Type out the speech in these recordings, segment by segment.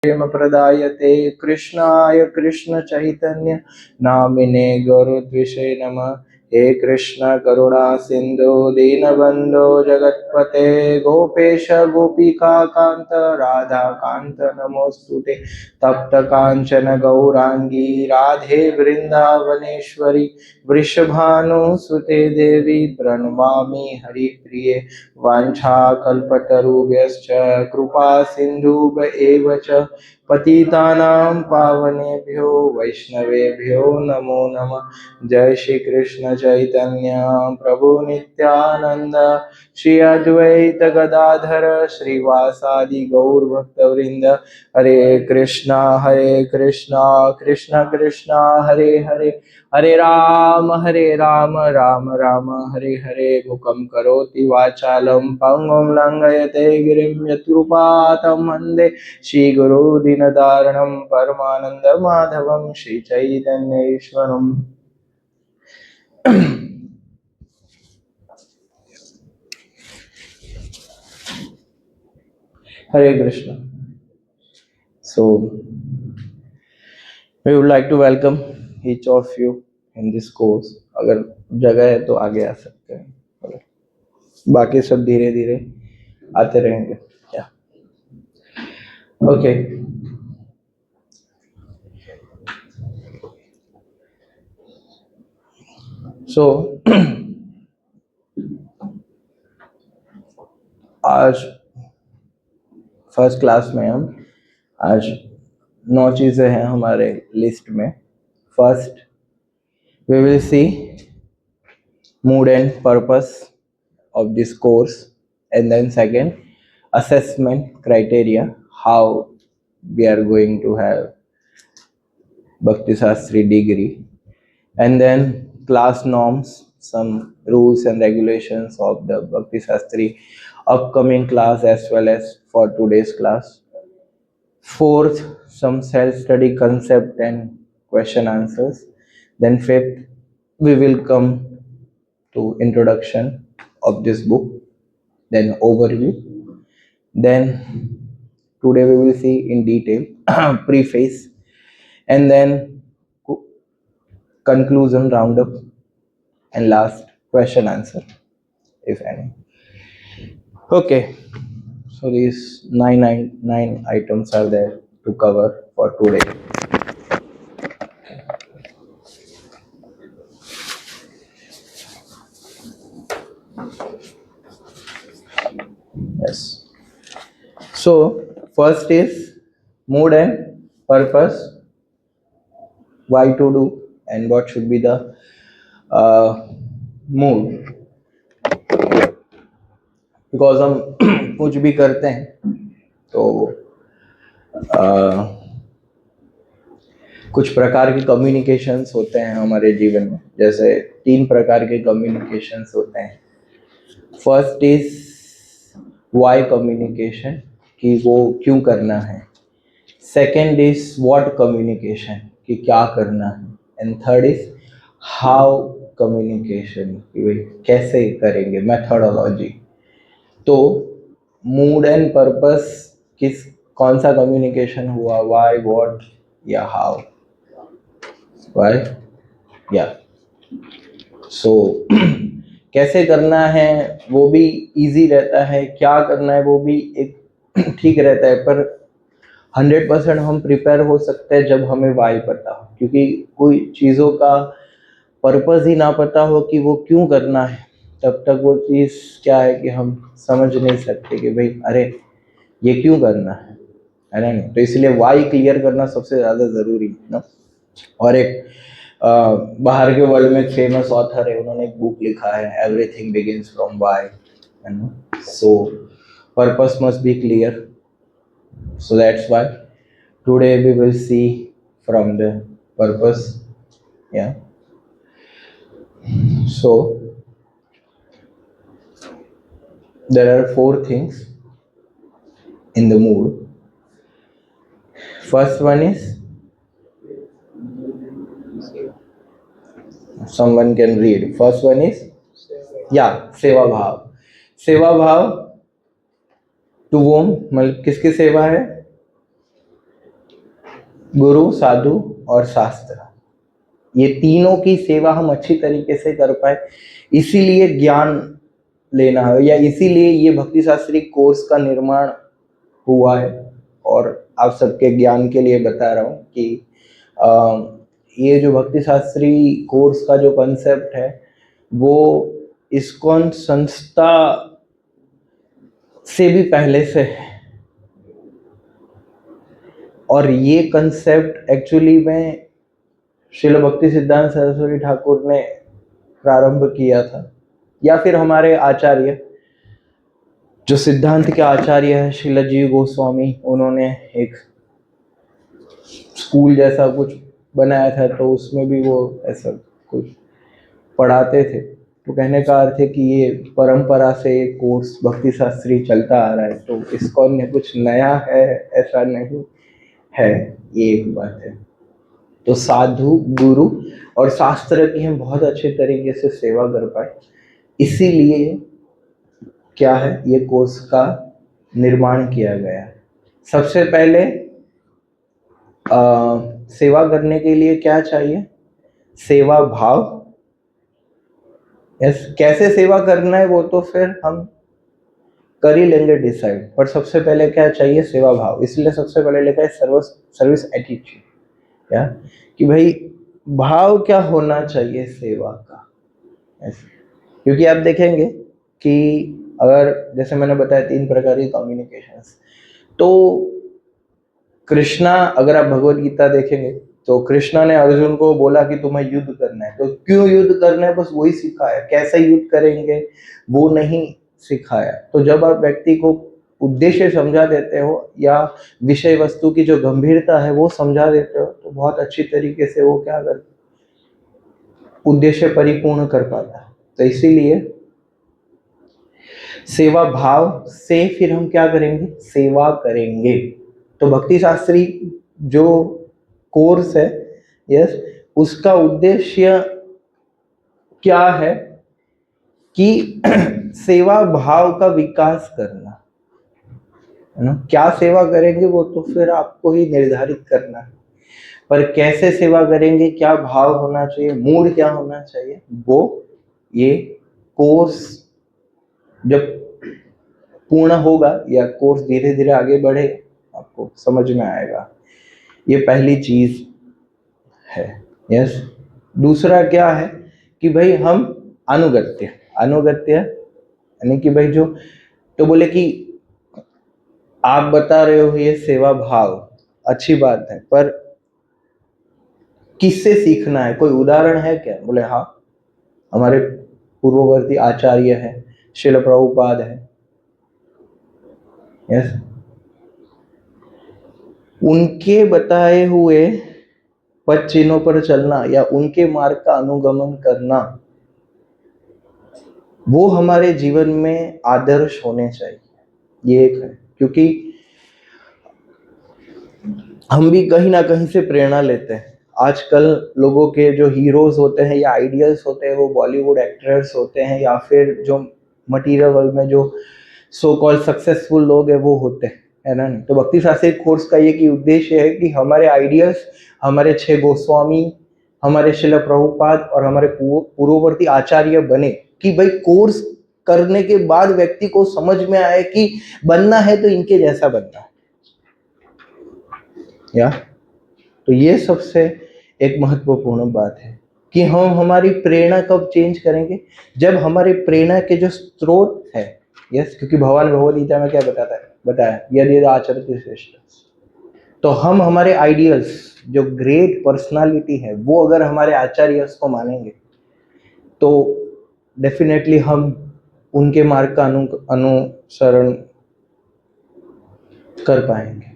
प्रेम प्रदायते कृष्णाय कृष्ण चैतन्य नामिने गौरद्विषे नमः। हे कृष्ण करुणा सिंधु दीनबंधो जगत्पते गोपेश गोपिका कांत राधा कांत नमोस्तुते। तप्त कांचन गौरांगी राधे वृंदावनेश्वरी वृषभानुसुते देवी प्रणमामि हरिप्रिये। वाञ्छाकल्पतरुभ्यश्च कृपा सिन्धुभ्य एव च पतितानां पावनेभ्यो वैष्णवेभ्यो नमो नमः। जय श्री कृष्ण चैतन्य प्रभु नित्यानंद श्री अद्वैत गदाधर श्रीवासादि गौर भक्तवृंद। हरे कृष्णा कृष्ण कृष्णा हरे हरे हरे राम राम राम हरे हरे। मुखं करोति वाचालं पंगुं लंघयते गिरिं यत्कृपातं वन्दे श्रीगुरो दीनदारणं परमानन्दमाधवं श्रीचैतन्येश्वरम्। हरे Krishna. So we would like to welcome each of you in this course. अगर जगह है तो आगे आ सकते हैं, बाकी सब धीरे धीरे आते रहेंगे। क्या ओके। सो आज फर्स्ट क्लास में हम आज 9 चीज़ें हैं हमारे लिस्ट में। First we will see mood and purpose of this course, and then second assessment criteria, how we are going to have Bhakti Shastri degree, and then class norms, some rules and regulations of the Bhakti Shastri upcoming class as well as for today's class. Fourth, some self-study concept and question answers. Then fifth, we will come to introduction of this book, then overview. Then today we will see in detail preface, and then conclusion roundup, and last question answer if any. Okay, so these nine items are there to cover for today. Yes. So first is mood and purpose, why to do and what should be the mood. Because हम कुछ भी करते हैं तो कुछ प्रकार के communications होते हैं हमारे जीवन में। जैसे 3 प्रकार के कम्युनिकेशंस होते हैं। फर्स्ट इज वाई कम्युनिकेशन, कि वो क्यों करना है। सेकेंड इज व्हाट कम्युनिकेशन, कि क्या करना है। And third is how communication, कि भाई कैसे करेंगे, मेथोडोलॉजी। तो मूड एंड पर्पस किस कौन सा कम्युनिकेशन हुआ, व्हाई, व्हाट या हाउ। व्हाई या सो कैसे करना है वो भी इजी रहता है, क्या करना है वो भी एक ठीक रहता है, पर 100% हम प्रिपेयर हो सकते हैं जब हमें वाई पता हो। क्योंकि कोई चीज़ों का पर्पस ही ना पता हो कि वो क्यों करना है, तब तक वो चीज़ क्या है कि हम समझ नहीं सकते कि भाई अरे ये क्यों करना है ना। नहीं तो इसलिए वाई क्लियर करना सबसे ज़्यादा ज़रूरी है ना। और एक बाहर के वर्ल्ड में फेमस ऑथर है, उन्होंने एक बुक लिखा है, एवरीथिंग बिगिंस फ्रॉम वाई, है ना। सो purpose must be clear, so that's why today we will see from the purpose. Yeah, so there are 4 things in the mood. First one is, someone can read. First one is, yeah, सेवा भाव। सेवा भाव to whom, मतलब किसकी सेवा है, गुरु, साधु और शास्त्र, ये तीनों की सेवा हम अच्छी तरीके से कर पाए, इसीलिए ज्ञान लेना है, या इसीलिए ये भक्ति शास्त्री कोर्स का निर्माण हुआ है। और आप सबके ज्ञान के लिए बता रहा हूँ कि ये जो भक्ति शास्त्री कोर्स का जो कंसेप्ट है वो इस्कॉन संस्था से भी पहले से है, और ये कंसेप्ट एक्चुअली में श्रील भक्ति सिद्धांत सरस्वती ठाकुर ने प्रारंभ किया था, या फिर हमारे आचार्य जो सिद्धांत के आचार्य है श्रील जीव गोस्वामी, उन्होंने एक स्कूल जैसा कुछ बनाया था, तो उसमें भी वो ऐसा कुछ पढ़ाते थे। तो कहने का अर्थ है कि ये परंपरा से कोर्स भक्ति शास्त्री चलता आ रहा है, तो इस्कॉन में कुछ नया है ऐसा नहीं है, ये एक बात है। तो साधु, गुरु और शास्त्र की हम बहुत अच्छे तरीके से सेवा कर पाए, इसीलिए क्या है, ये कोर्स का निर्माण किया गया। सबसे पहले सेवा करने के लिए क्या चाहिए? सेवा भाव। यस, कैसे सेवा करना है वो तो फिर हम कर ही लेंगे डिसाइड, पर सबसे पहले क्या चाहिए? सेवा भाव। इसलिए सबसे पहले लिखा है सर्विस एटीट्यूड, या कि भाई भाव क्या होना चाहिए सेवा का। क्योंकि आप देखेंगे कि अगर जैसे मैंने बताया 3 प्रकार की कम्युनिकेशंस, तो कृष्णा, अगर आप भगवत गीता देखेंगे तो कृष्णा ने अर्जुन को बोला कि तुम्हें युद्ध करना है, तो क्यों युद्ध करना है बस वही सिखाया, कैसे युद्ध करेंगे वो नहीं सिखाया। तो जब आप व्यक्ति को उद्देश्य समझा देते हो या विषय वस्तु की जो गंभीरता है वो समझा देते हो, तो बहुत अच्छी तरीके से वो क्या कर उद्देश्य परिपूर्ण कर पाता है। तो इसीलिए सेवा भाव से फिर हम क्या करेंगे? सेवा करेंगे। तो भक्ति शास्त्री जो कोर्स है, यस, उसका उद्देश्य क्या है कि सेवा भाव का विकास करना है ना। क्या सेवा करेंगे वो तो फिर आपको ही निर्धारित करना है, पर कैसे सेवा करेंगे, क्या भाव होना चाहिए, मूड क्या होना चाहिए, वो ये कोर्स जब पूर्ण होगा या कोर्स धीरे धीरे आगे बढ़े आपको समझ में आएगा। ये पहली चीज है। यस, दूसरा क्या है कि भाई हम अनुगत्य यानी कि भाई जो, तो बोले कि आप बता रहे हो ये सेवा भाव अच्छी बात है, पर किससे सीखना है, कोई उदाहरण है क्या? बोले हाँ, हमारे पूर्ववर्ती आचार्य है, श्रील प्रभुपाद है। यस, उनके बताए हुए पद चिन्हों पर चलना या उनके मार्ग का अनुगमन करना, वो हमारे जीवन में आदर्श होने चाहिए। ये एक है, क्योंकि हम भी कहीं ना कहीं से प्रेरणा लेते हैं। आजकल लोगों के जो हीरोज होते हैं या आइडियल्स होते हैं वो बॉलीवुड एक्टर्स होते हैं, या फिर जो मटीरियल वर्ल्ड में जो सो कॉल्ड सक्सेसफुल लोग हैं वो होते हैं, है ना। तो भक्ति शास्त्री कोर्स का ये की उद्देश्य है कि हमारे आइडियल्स, हमारे 6 गोस्वामी, हमारे श्रील प्रभुपाद और हमारे पूर्ववर्ती आचार्य बने, कि भाई कोर्स करने के बाद व्यक्ति को समझ में आए कि बनना है तो इनके जैसा बनना है, या तो ये सबसे एक महत्वपूर्ण बात है कि हम हमारी प्रेरणा कब चेंज करेंगे? जब हमारे प्रेरणा के जो स्रोत है, यस, क्योंकि भगवान भगवद गीता में क्या बताया यदि आचरति श्रेष्ठ। तो हम हमारे आइडियल्स जो ग्रेट पर्सनालिटी है वो अगर हमारे आचार्यस को मानेंगे तो डेफिनेटली हम उनके मार्ग का अनुसरण कर पाएंगे।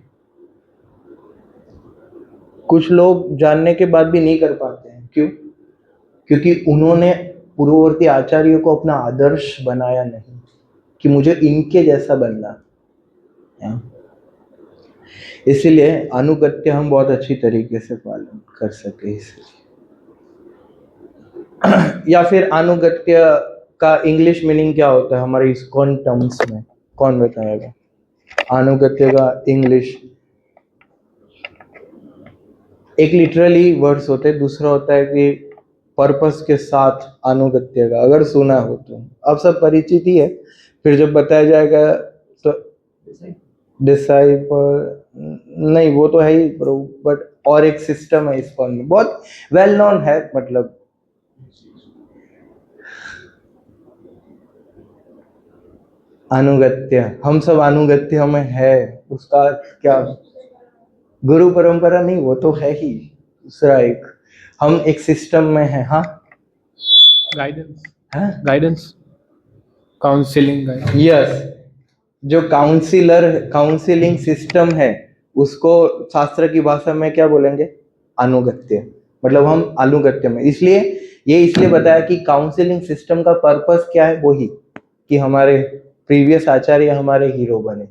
कुछ लोग जानने के बाद भी नहीं कर पाते हैं, क्यों? क्योंकि उन्होंने पूर्ववर्ती आचार्यों को अपना आदर्श बनाया नहीं कि मुझे इनके जैसा बनना है। इसीलिए अनुगत्य हम बहुत अच्छी तरीके से पालन कर सके इसलिए। या फिर अनुगत्य का इंग्लिश मीनिंग क्या होता है हमारे इस्कॉन टर्म्स में? कौन बताएगा अनुगत्य का इंग्लिश? एक लिटरली वर्ड्स होते हैं, दूसरा होता है कि पर्पस के साथ अनुगत्य का, अगर सुना हो तो अब सब परिचित ही है, फिर जब बताया जाएगा तो डिसाइपल नहीं, वो तो है ही प्रभु, बट और एक सिस्टम है इस फॉर्म में, बहुत वेल नोन है, मतलब अनुगत्य, हम सब अनुगत्य में है, उसका क्या, गुरु परंपरा नहीं, वो तो है ही, दूसरा एक हम एक सिस्टम में है। हाँ गाइडेंस, हाँ गाइडेंस, काउंसलिंग गाइडेंस। यस, जो काउंसिलिंग सिस्टम है उसको शास्त्र की भाषा में क्या बोलेंगे, अनुगत्य, मतलब हम अनुगत्य में, इसलिए ये इसलिए बताया कि काउंसिलिंग सिस्टम का पर्पस क्या है, वही कि हमारे प्रीवियस आचार्य हमारे हीरो बने,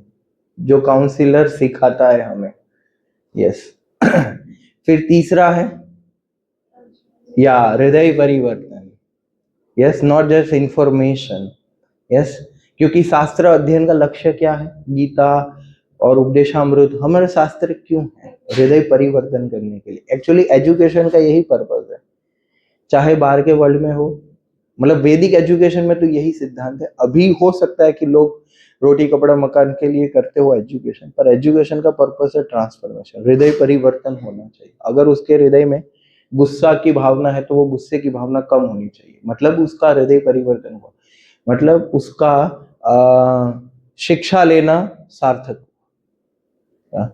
जो काउंसिलर सिखाता है हमें। यस फिर तीसरा है या हृदय परिवर्तन। Yes, not just information. Yes, क्योंकि शास्त्र अध्ययन का लक्ष्य क्या है, गीता और उपदेशामृत हमारे शास्त्र क्यों है, हृदय परिवर्तन करने के लिए। एक्चुअली एजुकेशन का यही पर्पस है, चाहे बाहर के वर्ल्ड में हो, मतलब वैदिक एजुकेशन में तो यही सिद्धांत है। अभी हो सकता है कि लोग रोटी कपड़ा मकान के लिए करते हो एजुकेशन, पर एजुकेशन का पर्पस है ट्रांसफॉर्मेशन, हृदय परिवर्तन होना चाहिए। अगर उसके हृदय में गुस्सा की भावना है तो वो गुस्से की भावना कम होनी चाहिए, मतलब उसका हृदय परिवर्तन हुआ, मतलब उसका शिक्षा लेना सार्थक हुआ।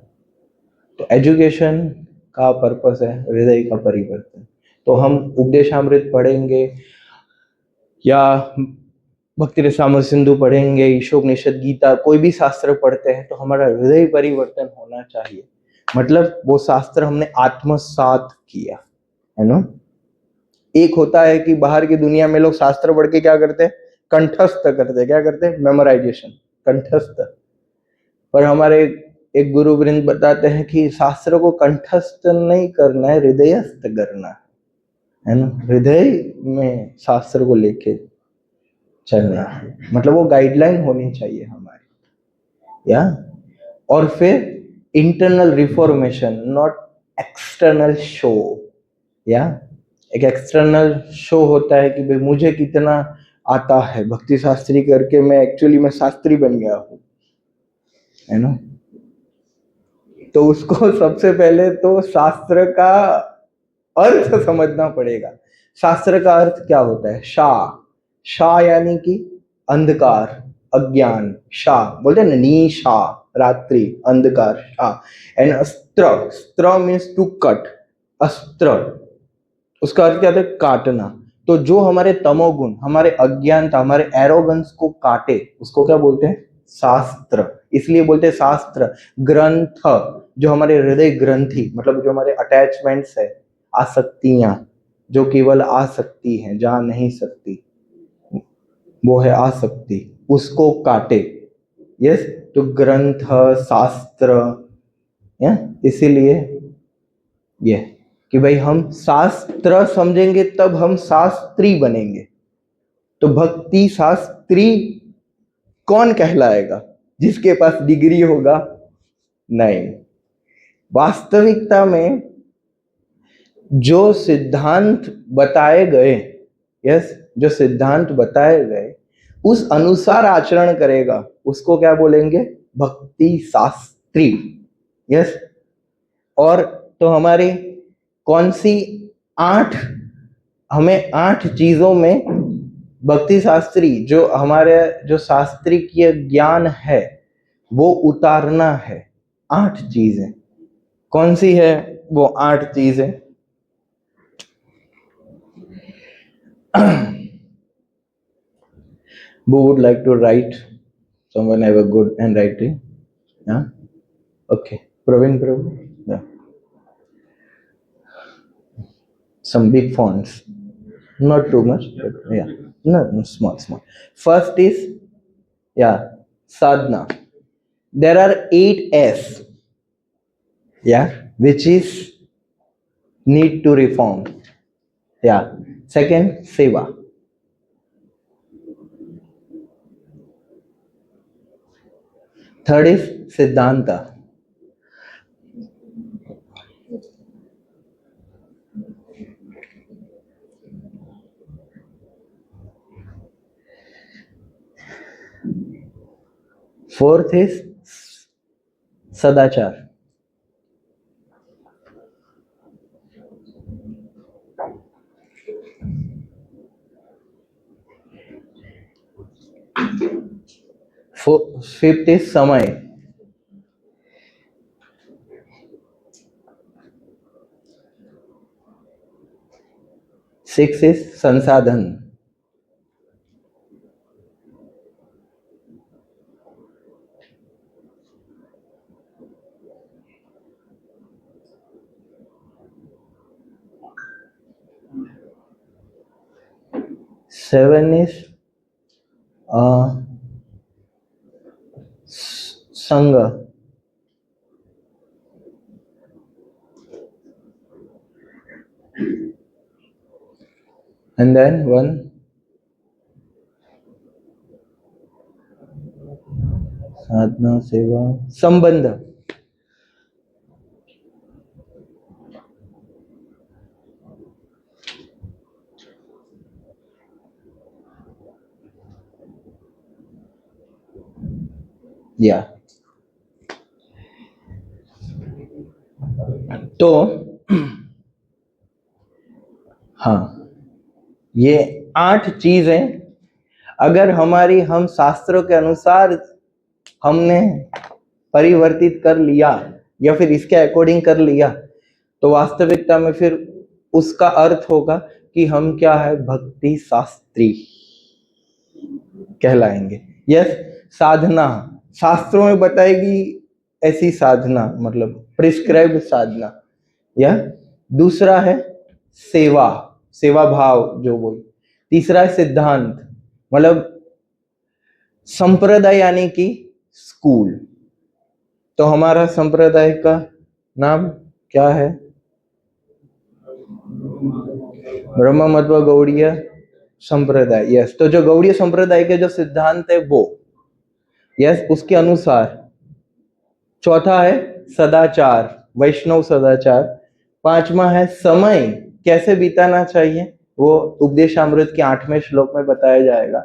तो एजुकेशन का पर्पस है हृदय का परिवर्तन। तो हम उपदेशामृत पढ़ेंगे या भक्ति रसामृत सिंधु पढ़ेंगे, ईशोपनिषद, गीता, कोई भी शास्त्र पढ़ते हैं तो हमारा हृदय परिवर्तन होना चाहिए, मतलब वो शास्त्र हमने आत्मसात किया है ना। एक होता है कि बाहर की दुनिया में लोग शास्त्र पढ़ के क्या करते हैं, कंठस्थ करते हैं, क्या करते हैं, मेमोराइजेशन, कंठस्थ। पर हमारे एक गुरु वृंद बताते हैं कि शास्त्र को कंठस्थ नहीं करना है, हृदयस्थ करना है ना, हृदय में शास्त्र को लेके चलना है, मतलब वो गाइडलाइन होनी चाहिए हमारी, या और फिर internal reformation, not external show. या एक एक्सटर्नल शो होता है कि भाई मुझे कितना आता है भक्ति शास्त्री करके, मैं एक्चुअली मैं शास्त्री बन गया हूँ, है ना। तो उसको सबसे पहले तो शास्त्र का अर्थ समझना पड़ेगा। शास्त्र का अर्थ क्या होता है, शा यानी कि अंधकार, अज्ञान, शा बोलते हैं ना, निशा रात्रि, अंधकार, शा। एंड अस्त्र, स्त्र मीन्स टू कट, अस्त्र उसका अर्थ क्या होता है, काटना। तो जो हमारे तमोगुण, हमारे अज्ञानता, हमारे एरोगेंस को काटे, उसको क्या बोलते हैं, शास्त्र। इसलिए बोलते हैं शास्त्र। ग्रंथ, जो हमारे हृदय ग्रंथि, मतलब जो हमारे अटैचमेंट्स है, आसक्तियां, जो केवल आ सकती हैं, जा नहीं सकती, वो है आसक्ति, उसको काटे। यस, तो ग्रंथ, शास्त्र, या इसीलिए ये कि भाई हम शास्त्र समझेंगे तब हम शास्त्री बनेंगे। तो भक्ति शास्त्री कौन कहलाएगा, जिसके पास डिग्री होगा, नहीं। वास्तविकता में जो सिद्धांत बताए गए, यस, जो सिद्धांत बताए गए उस अनुसार आचरण करेगा, उसको क्या बोलेंगे, भक्ति शास्त्री। यस, और तो हमारी कौन सी 8, हमें 8 चीजों में भक्ति शास्त्री, जो हमारे जो शास्त्रीय ज्ञान है वो उतारना है। 8 चीजें कौन सी है, वो 8 चीजें who would like to write, someone have a good handwriting, yeah, okay, Praveen, yeah, some big fonts, not too much, but yeah, no, small. First is, yeah, sadhana. There are 8 S, yeah, which is need to reform. Yeah. Second, seva. Third is siddhanta. Fourth is सदाचार। Fifth is समय। Six is संसाधन। Seven is संग। And then one साधना सेवा संबंध। या तो हाँ, ये 8 चीजें अगर हम शास्त्रों के अनुसार हमने परिवर्तित कर लिया या फिर इसके अकॉर्डिंग कर लिया, तो वास्तविकता में फिर उसका अर्थ होगा कि हम क्या है, भक्ति शास्त्री कहलाएंगे। यस, साधना शास्त्रों में बताएगी ऐसी साधना, मतलब प्रिस्क्राइब्ड साधना। या दूसरा है सेवा, सेवा भाव जो बोल। तीसरा है सिद्धांत, मतलब संप्रदाय यानी कि स्कूल। तो हमारा संप्रदाय का नाम क्या है? ब्रह्म मध्व गौड़ीय संप्रदाय। यस, तो जो गौड़ीय संप्रदाय के जो सिद्धांत है वो, यस, उसके अनुसार। चौथा है सदाचार, वैष्णव सदाचार। पांचवा है समय, कैसे बिताना चाहिए, वो उपदेशामृत के 8वें श्लोक में बताया जाएगा।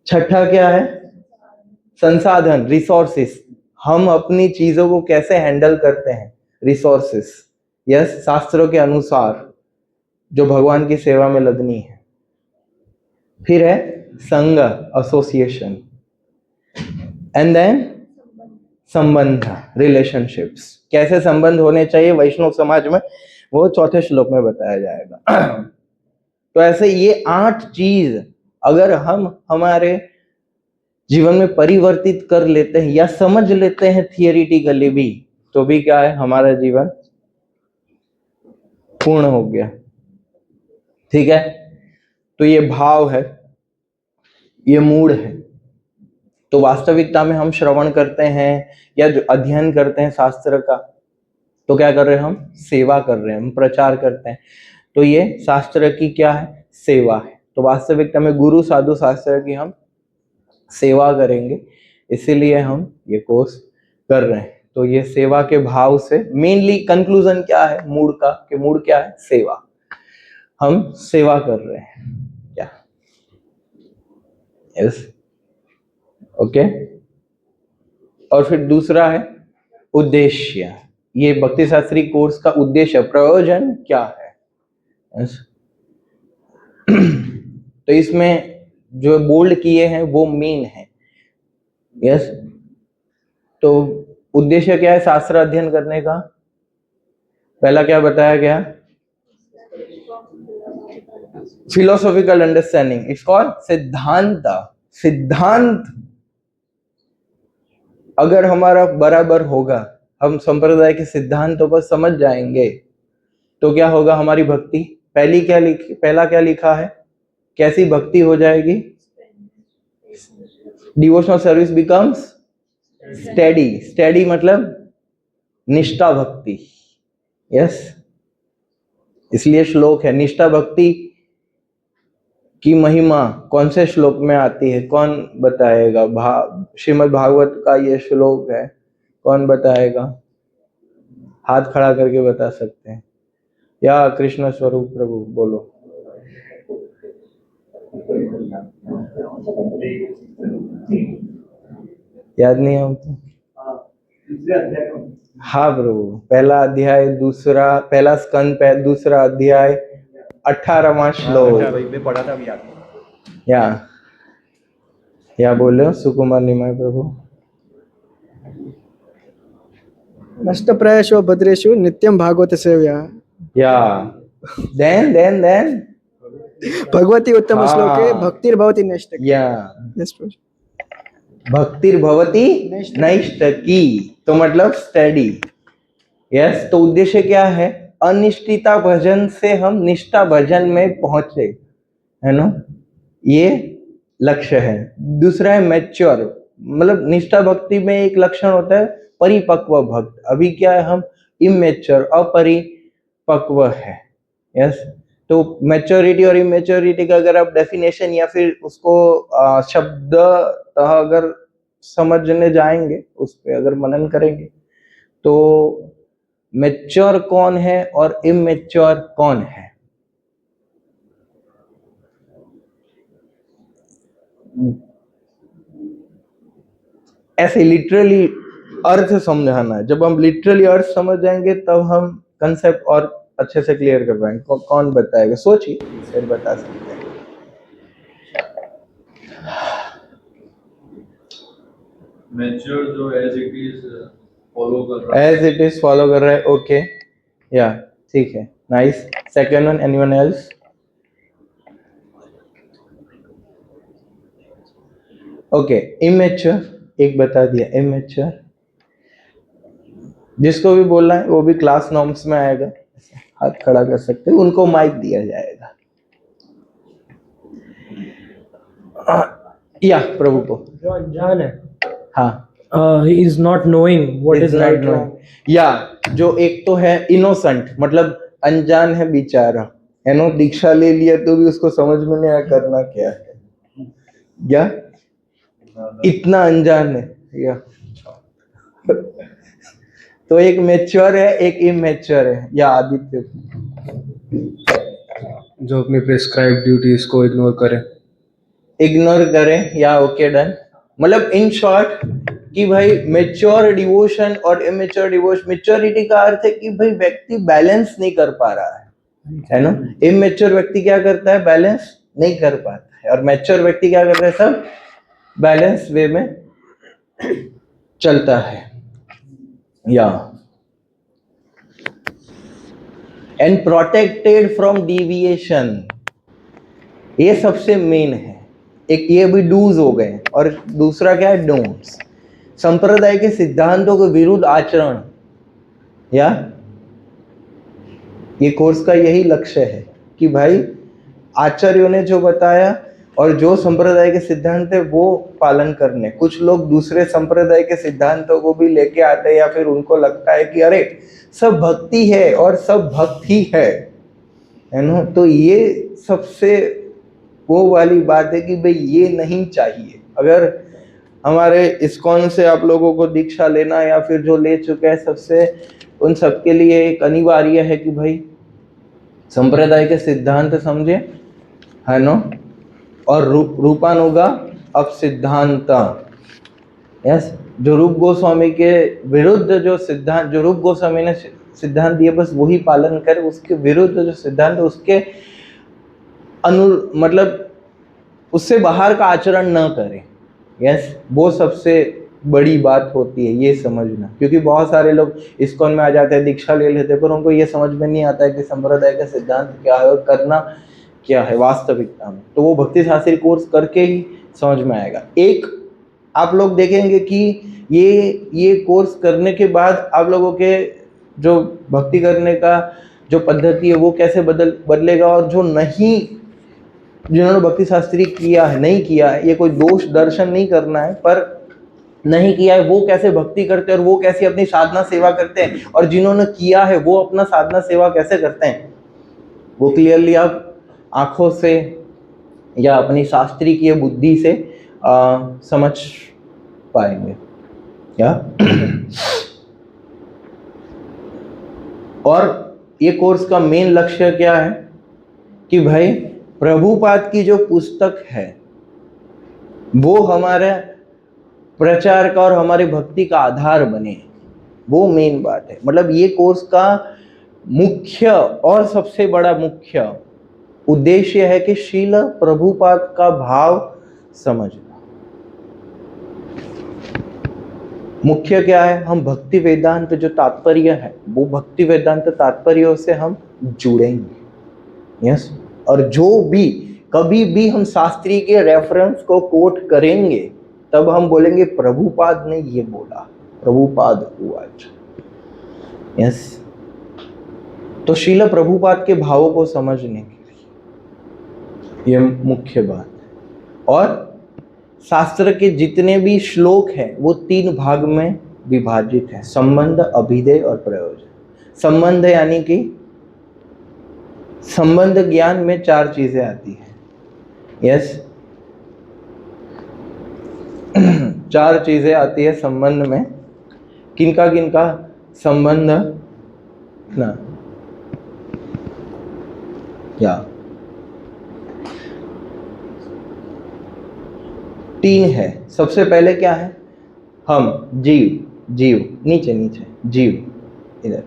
छठा क्या है? संसाधन, रिसोर्सेस, हम अपनी चीजों को कैसे हैंडल करते हैं, रिसोर्सेस। यस, शास्त्रों के अनुसार जो भगवान की सेवा में लगनी है। फिर है संघ, एसोसिएशन। एंड देन संबंध, रिलेशनशिप्स, कैसे संबंध होने चाहिए वैष्णव समाज में, वो चौथे श्लोक में बताया जाएगा। तो ऐसे ये 8 चीज अगर हम हमारे जीवन में परिवर्तित कर लेते हैं या समझ लेते हैं थियरिटिकली भी, तो भी क्या है, हमारा जीवन पूर्ण हो गया। ठीक है, तो ये भाव है, ये मूड है। तो वास्तविकता में हम श्रवण करते हैं या जो अध्ययन करते हैं शास्त्र का, तो क्या कर रहे हैं, हम सेवा कर रहे हैं, हम प्रचार करते हैं। तो ये शास्त्र की क्या है, सेवा है। तो वास्तविकता में गुरु साधु शास्त्र की हम सेवा करेंगे, इसीलिए हम ये कोर्स कर रहे हैं। तो ये सेवा के भाव से मेनली कंक्लूजन क्या है मूड का, कि मूड क्या है, सेवा। हम सेवा कर रहे हैं क्या? Yes, okay. और फिर दूसरा है उद्देश्य। ये भक्ति शास्त्री कोर्स का उद्देश्य, प्रयोजन क्या है? यस। तो इसमें जो बोल्ड किए हैं वो मेन है। यस, तो उद्देश्य क्या है शास्त्र अध्ययन करने का? पहला क्या बताया गया? फिलोसॉफिकल अंडरस्टैंडिंग, इट्स कॉल्ड सिद्धांत। सिद्धांत अगर हमारा बराबर होगा, हम संप्रदाय के सिद्धांतों को समझ जाएंगे, तो क्या होगा, हमारी भक्ति पहला क्या लिखा है, कैसी भक्ति हो जाएगी? Devotional service becomes steady. Steady मतलब निष्ठा भक्ति। यस, इसलिए श्लोक है, निष्ठा भक्ति की महिमा कौन से श्लोक में आती है, कौन बताएगा? श्रीमद् भागवत का ये श्लोक है, कौन बताएगा? हाथ खड़ा करके बता सकते हैं, या कृष्ण स्वरूप प्रभु बोलो। याद नहीं हो तो हाँ प्रभु, पहला अध्याय, दूसरा, पहला स्कंद, दूसरा अध्याय, 18वां श्लोक में पढ़ा था अभी आपने। या बोलो सुकुमार निमाय प्रभु। नष्टप्रायेषु भद्रेषु नित्यं भागवत सेव्या। या देन भगवती उत्तम हाँ। श्लोके भक्तिर्भवति नैष्ठिकी। या Yes, प्रभु। भक्तिर्भवति नैष्ठिकी, तो मतलब स्टडी। यस, तो उद्देश्य क्या है? अनिष्ठिता भजन से हम निष्ठा भजन में पहुंचे, है ना, ये लक्ष्य है। दूसरा है मैच्योर, मतलब निष्ठा भक्ति में एक लक्षण होता है परिपक्व भक्त। अभी क्या है, हम इमेच्योर, अपरिपक्व है। यस, तो मैच्योरिटी और इमेच्योरिटी का अगर आप डेफिनेशन या फिर उसको शब्द अगर समझने जाएंगे, उस पे अगर मनन करेंगे, तो मैच्योर कौन है और इमेच्योर कौन है? ऐसे लिटरली अर्थ समझाना है। जब हम लिटरली अर्थ समझ जाएंगे तब हम कंसेप्ट और अच्छे से क्लियर कर पाएंगे। कौन बताएगा? सोचिए, फिर बता सकते हैं। मैच्योर जो एज इट इज फॉलो कर रहा है, एज इट इज फॉलो कर रहा है। ओके, या ठीक है, nice. Second one, anyone else? Okay, immature एक बता दिया। इमेच्योर जिसको भी बोलना है वो भी क्लास नॉर्म्स में आएगा, हाथ खड़ा कर सकते हैं, उनको माइक दिया जाएगा। या प्रभु को जो अनजान है, हाँ, he is not knowing what is right wrong. या जो एक तो है इनोसेंट, मतलब अनजान है बेचारा, है ना, दीक्षा ले लिया तो भी उसको समझ में नहीं आया करना क्या है, या इतना अनजान है। या तो एक मैच्योर है, एक इमेच्योर है। या आदित्य? जो अपनी प्रिस्क्राइब ड्यूटीज को इग्नोर करे। इग्नोर करें, या ओके डन। मतलब इन शॉर्ट कि भाई मैच्योर डिवोशन और इमेच्योर डिवोशन, मैच्योरिटी का अर्थ है कि भाई व्यक्ति बैलेंस नहीं कर पा रहा है ना। इमेच्योर व्यक्ति क्या करता है? बैलेंस नहीं कर पाता है। और मैच्योर व्यक्ति क्या करता है? सब बैलेंस वे में चलता है। या एंड प्रोटेक्टेड फ्रॉम डिविएशन, ये सबसे मेन है। एक ये भी डूज हो गए, और दूसरा क्या है? डोंट्स। संप्रदाय के सिद्धांतों के विरुद्ध आचरण। या ये कोर्स का यही लक्ष्य है कि भाई आचार्यों ने जो बताया और जो संप्रदाय के सिद्धांत है वो पालन करने। कुछ लोग दूसरे संप्रदाय के सिद्धांतों को भी लेके आते हैं, या फिर उनको लगता है कि अरे सब भक्ति है और सब भक्त ही है ना। तो ये सबसे वो वाली बात है कि भाई ये नहीं चाहिए। अगर हमारे इस्कॉन से आप लोगों को दीक्षा लेना, या फिर जो ले चुके हैं सबसे, उन सबके लिए एक अनिवार्य है कि भाई संप्रदाय के सिद्धांत समझे, है ना, और रूपानुगा अब सिद्धांत। यस, जो रूप गोस्वामी के विरुद्ध जो सिद्धांत, जो रूप गोस्वामी ने सिद्धांत दिए, बस वही पालन करे। उसके विरुद्ध जो सिद्धांत, उसके मतलब उससे बाहर का आचरण न करें। यस, वो सबसे बड़ी बात होती है, ये समझना। क्योंकि बहुत सारे लोग इस्कॉन में आ जाते हैं, दीक्षा ले लेते हैं, पर उनको ये समझ में नहीं आता है कि संप्रदाय का सिद्धांत क्या है और करना क्या है वास्तविकता में। तो वो भक्ति शास्त्री कोर्स करके ही समझ में आएगा। एक आप लोग देखेंगे कि ये कोर्स करने के बाद आप लोगों के जो भक्ति करने का जो पद्धति है वो कैसे बदलेगा, और जो नहीं, जिन्होंने भक्ति शास्त्री किया है, नहीं किया है, ये कोई दोष दर्शन नहीं करना है, पर नहीं किया है वो कैसे भक्ति करते हैं और वो कैसे अपनी साधना सेवा करते हैं, और जिन्होंने किया है वो अपना साधना सेवा कैसे करते हैं, वो क्लियरली आप आंखों से या अपनी शास्त्री की बुद्धि से समझ पाएंगे। क्या और ये कोर्स का मेन लक्ष्य क्या है कि भाई प्रभुपाद की जो पुस्तक है वो हमारे प्रचार का और हमारे भक्ति का आधार बने, वो मेन बात है। मतलब ये कोर्स का मुख्य और सबसे बड़ा मुख्य उद्देश्य है कि श्रील प्रभुपाद का भाव समझना। मुख्य क्या है? हम भक्ति वेदांत जो तात्पर्य है वो भक्ति वेदांत तात्पर्यों से हम जुड़ेंगे। यस, और जो भी कभी भी हम शास्त्री के रेफरेंस को कोट करेंगे तब हम बोलेंगे प्रभुपाद ने ये बोला, प्रभुपाद उवाच। यस, तो श्रील प्रभुपाद के भावों को समझने के लिए ये मुख्य बात है। और शास्त्र के जितने भी श्लोक हैं वो 3 भाग में विभाजित है, संबंध, अभिधेय और प्रयोजन। संबंध यानी कि संबंध ज्ञान में 4 चीजें आती हैं। यस, 4 चीजें आती है संबंध में। किनका किनका संबंध ना या 3 है। सबसे पहले क्या है? हम जीव नीचे नीचे जीव, इधर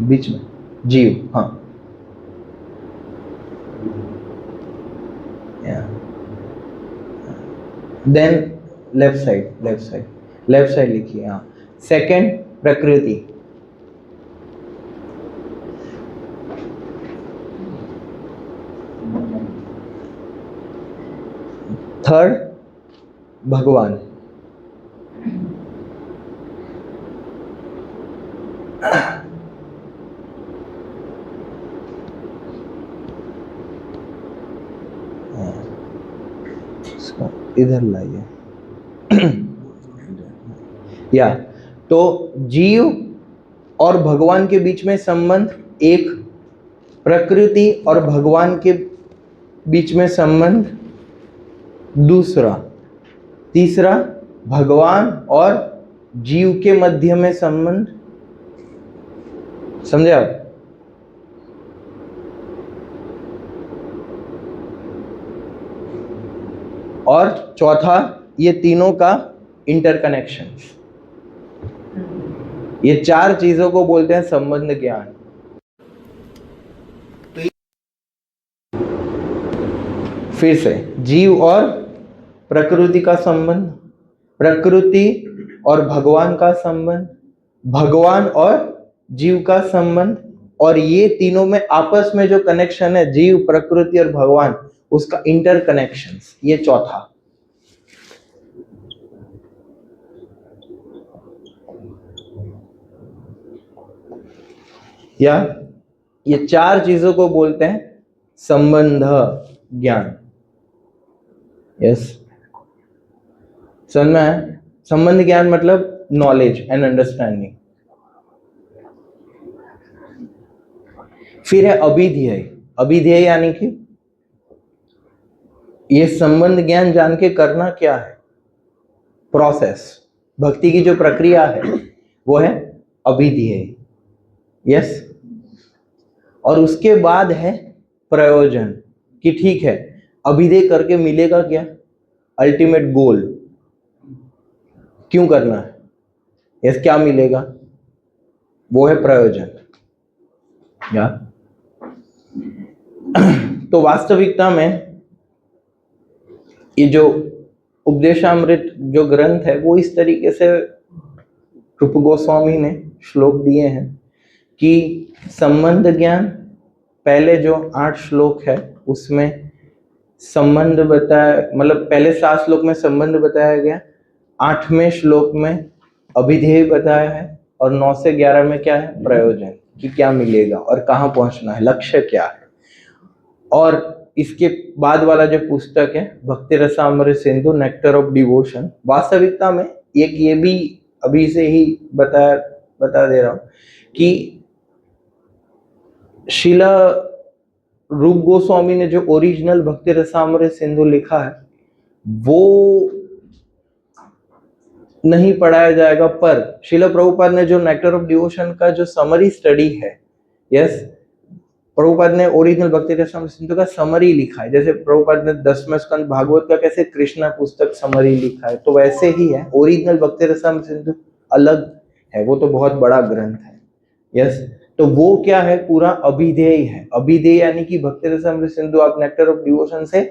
बीच में जीव, हाँ, देन लेफ्ट साइड लिखिए, हाँ। सेकंड प्रकृति, थर्ड भगवान, इधर लाइए या तो जीव और भगवान के बीच में संबंध एक, प्रकृति और भगवान के बीच में संबंध दूसरा, तीसरा भगवान और जीव के मध्य में संबंध। समझे आप? और चौथा ये तीनों का इंटरकनेक्शन। ये 4 चीजों को बोलते हैं संबंध ज्ञान। फिर से जीव और प्रकृति का संबंध, प्रकृति और भगवान का संबंध, भगवान और जीव का संबंध, और ये तीनों में आपस में जो कनेक्शन है जीव, प्रकृति और भगवान, उसका इंटरकनेक्शन, ये चौथा। या ये 4 चीजों को बोलते हैं संबंध ज्ञान। यस, समझ में आया? संबंध ज्ञान मतलब नॉलेज एंड अंडरस्टैंडिंग। फिर है अभिधेय। अभिधेय यानी कि ये संबंध ज्ञान जान के करना क्या है, प्रोसेस, भक्ति की जो प्रक्रिया है वो है अभिधेय। यस, और उसके बाद है प्रयोजन, कि ठीक है अभिधेय करके मिलेगा क्या, अल्टीमेट गोल क्यों करना है, यस, क्या मिलेगा, वो है प्रयोजन। या तो वास्तविकता में ये जो उपदेशामृत जो ग्रंथ है वो इस तरीके से रूप गोस्वामी ने श्लोक दिए हैं कि संबंध ज्ञान, पहले जो 8 श्लोक है उसमें संबंध बताया, मतलब पहले 7 श्लोक में संबंध बताया गया, 8वें श्लोक में अभिधेय बताया है, और 9 से 11 में क्या है, प्रयोजन, कि क्या मिलेगा और कहाँ पहुंचना है, लक्ष्य क्या है। और इसके बाद वाला जो पुस्तक है भक्ति Rasamrita Sindhu nectar of devotion, वास्तविकता में एक ये भी अभी से ही बता दे रहा हूं कि शिला रूप गोस्वामी ने जो ओरिजिनल भक्ति रसामृत सिंधु लिखा है वो नहीं पढ़ाया जाएगा, पर शिला प्रभुपाद ने जो नेक्टर ऑफ डिवोशन का जो समरी स्टडी है, यस, प्रभुपाद ने ओरिजिनल भक्ति रसामृत सिंधु का समरी लिखा है, जैसे प्रभुपाद ने 10वें स्कंद भागवत का कैसे कृष्णा पुस्तक समरी लिखा है, तो वैसे ही है ओरिजिनल भक्ति रसामृत सिंधु अलग है, वो तो बहुत बड़ा ग्रंथ है। यस, तो वो क्या है, पूरा अभिधेय है। अभिधेय यानी कि भक्ति रसामृत सिंधु आप नेक्टर ऑफ डिवोशन से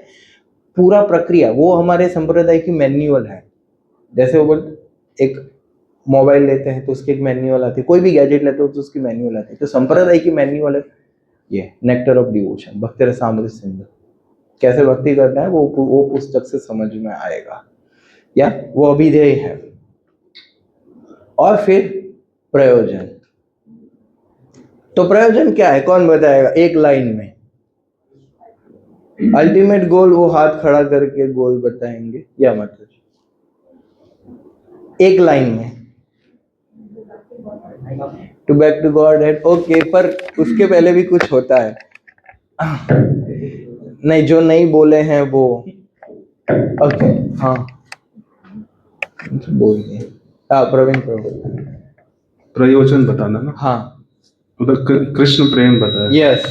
पूरा प्रक्रिया, वो हमारे संप्रदाय की मैन्युअल है। जैसे वो एक मोबाइल लेते हैं तो उसकी एक मैन्युअल आती है, कोई भी गैजेट लेते हो तो उसकी मैन्युअल आती है, तो संप्रदाय की मैन्युअल है ये नेक्टर ऑफ डिवोशन, भक्ति रसामृत सिंधु। कैसे भक्ति करना है वो पुस्तक से समझ में आएगा, या वो अभिधेय है। और फिर प्रयोजन, तो प्रयोजन क्या है, कौन बताएगा एक लाइन में? अल्टीमेट गोल वो हाथ खड़ा करके गोल बताएंगे, या मतलब एक लाइन में to back to godhead. Okay, पर उसके पहले भी कुछ होता है। नहीं, जो नहीं बोले हैं वो ओके, हाँ बोलिए। प्रवीण प्रयोजन बताना ना, हाँ, उधर कृष्ण प्रेम बताया। यस,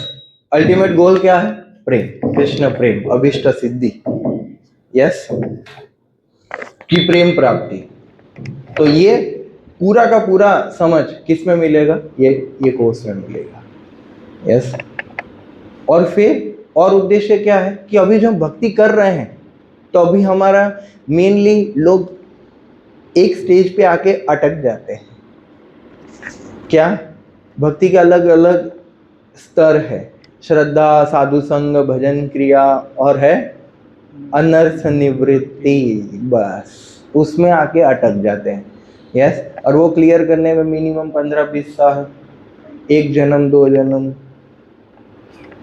अल्टीमेट गोल क्या है? प्रेम, कृष्ण प्रेम, अभिष्ट सिद्धि। यस, की प्रेम प्राप्ति। तो ये पूरा का पूरा समझ किस में मिलेगा? ये कोर्स में मिलेगा। यस, और फिर और उद्देश्य क्या है कि अभी जो हम भक्ति कर रहे हैं, तो अभी हमारा मेनली लोग एक स्टेज पे आके अटक जाते हैं। क्या? भक्ति के अलग अलग स्तर है, श्रद्धा, साधु संग, भजन क्रिया, और है अनर्थ निवृत्ति, बस उसमें आके अटक जाते हैं। यस, और वो क्लियर करने में मिनिमम 15-20 साल, 1 जन्म 2 जन्म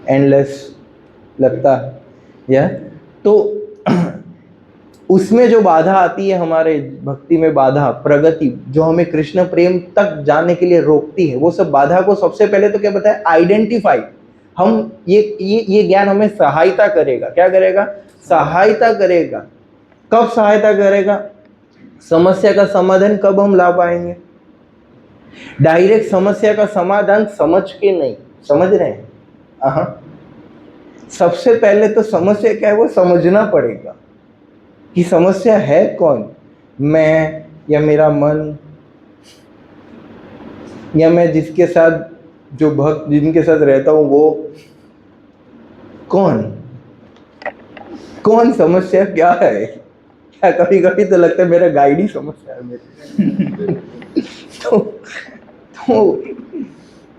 एंडलेस लगता है। या तो उसमें जो बाधा आती है, हमारे भक्ति में बाधा, प्रगति जो हमें कृष्ण प्रेम तक जाने के लिए रोकती है, वो सब बाधा को सबसे पहले तो क्या बताया? आइडेंटिफाई। हम ये ज्ञान हमें सहायता करेगा। क्या करेगा? सहायता करेगा। कब सहायता करेगा? समस्या का समाधान कब हम ला पाएंगे? डायरेक्ट समस्या का समाधान समझ के नहीं, समझ रहे हैं? सबसे पहले तो समस्या क्या है वो समझना पड़ेगा कि समस्या है कौन, मैं या मेरा मन, या मैं जिसके साथ, जो भक्त जिनके साथ रहता हूँ वो कौन समस्या क्या है? क्या कभी कभी तो लगता है मेरा गाइड ही समस्या है मेरी। तो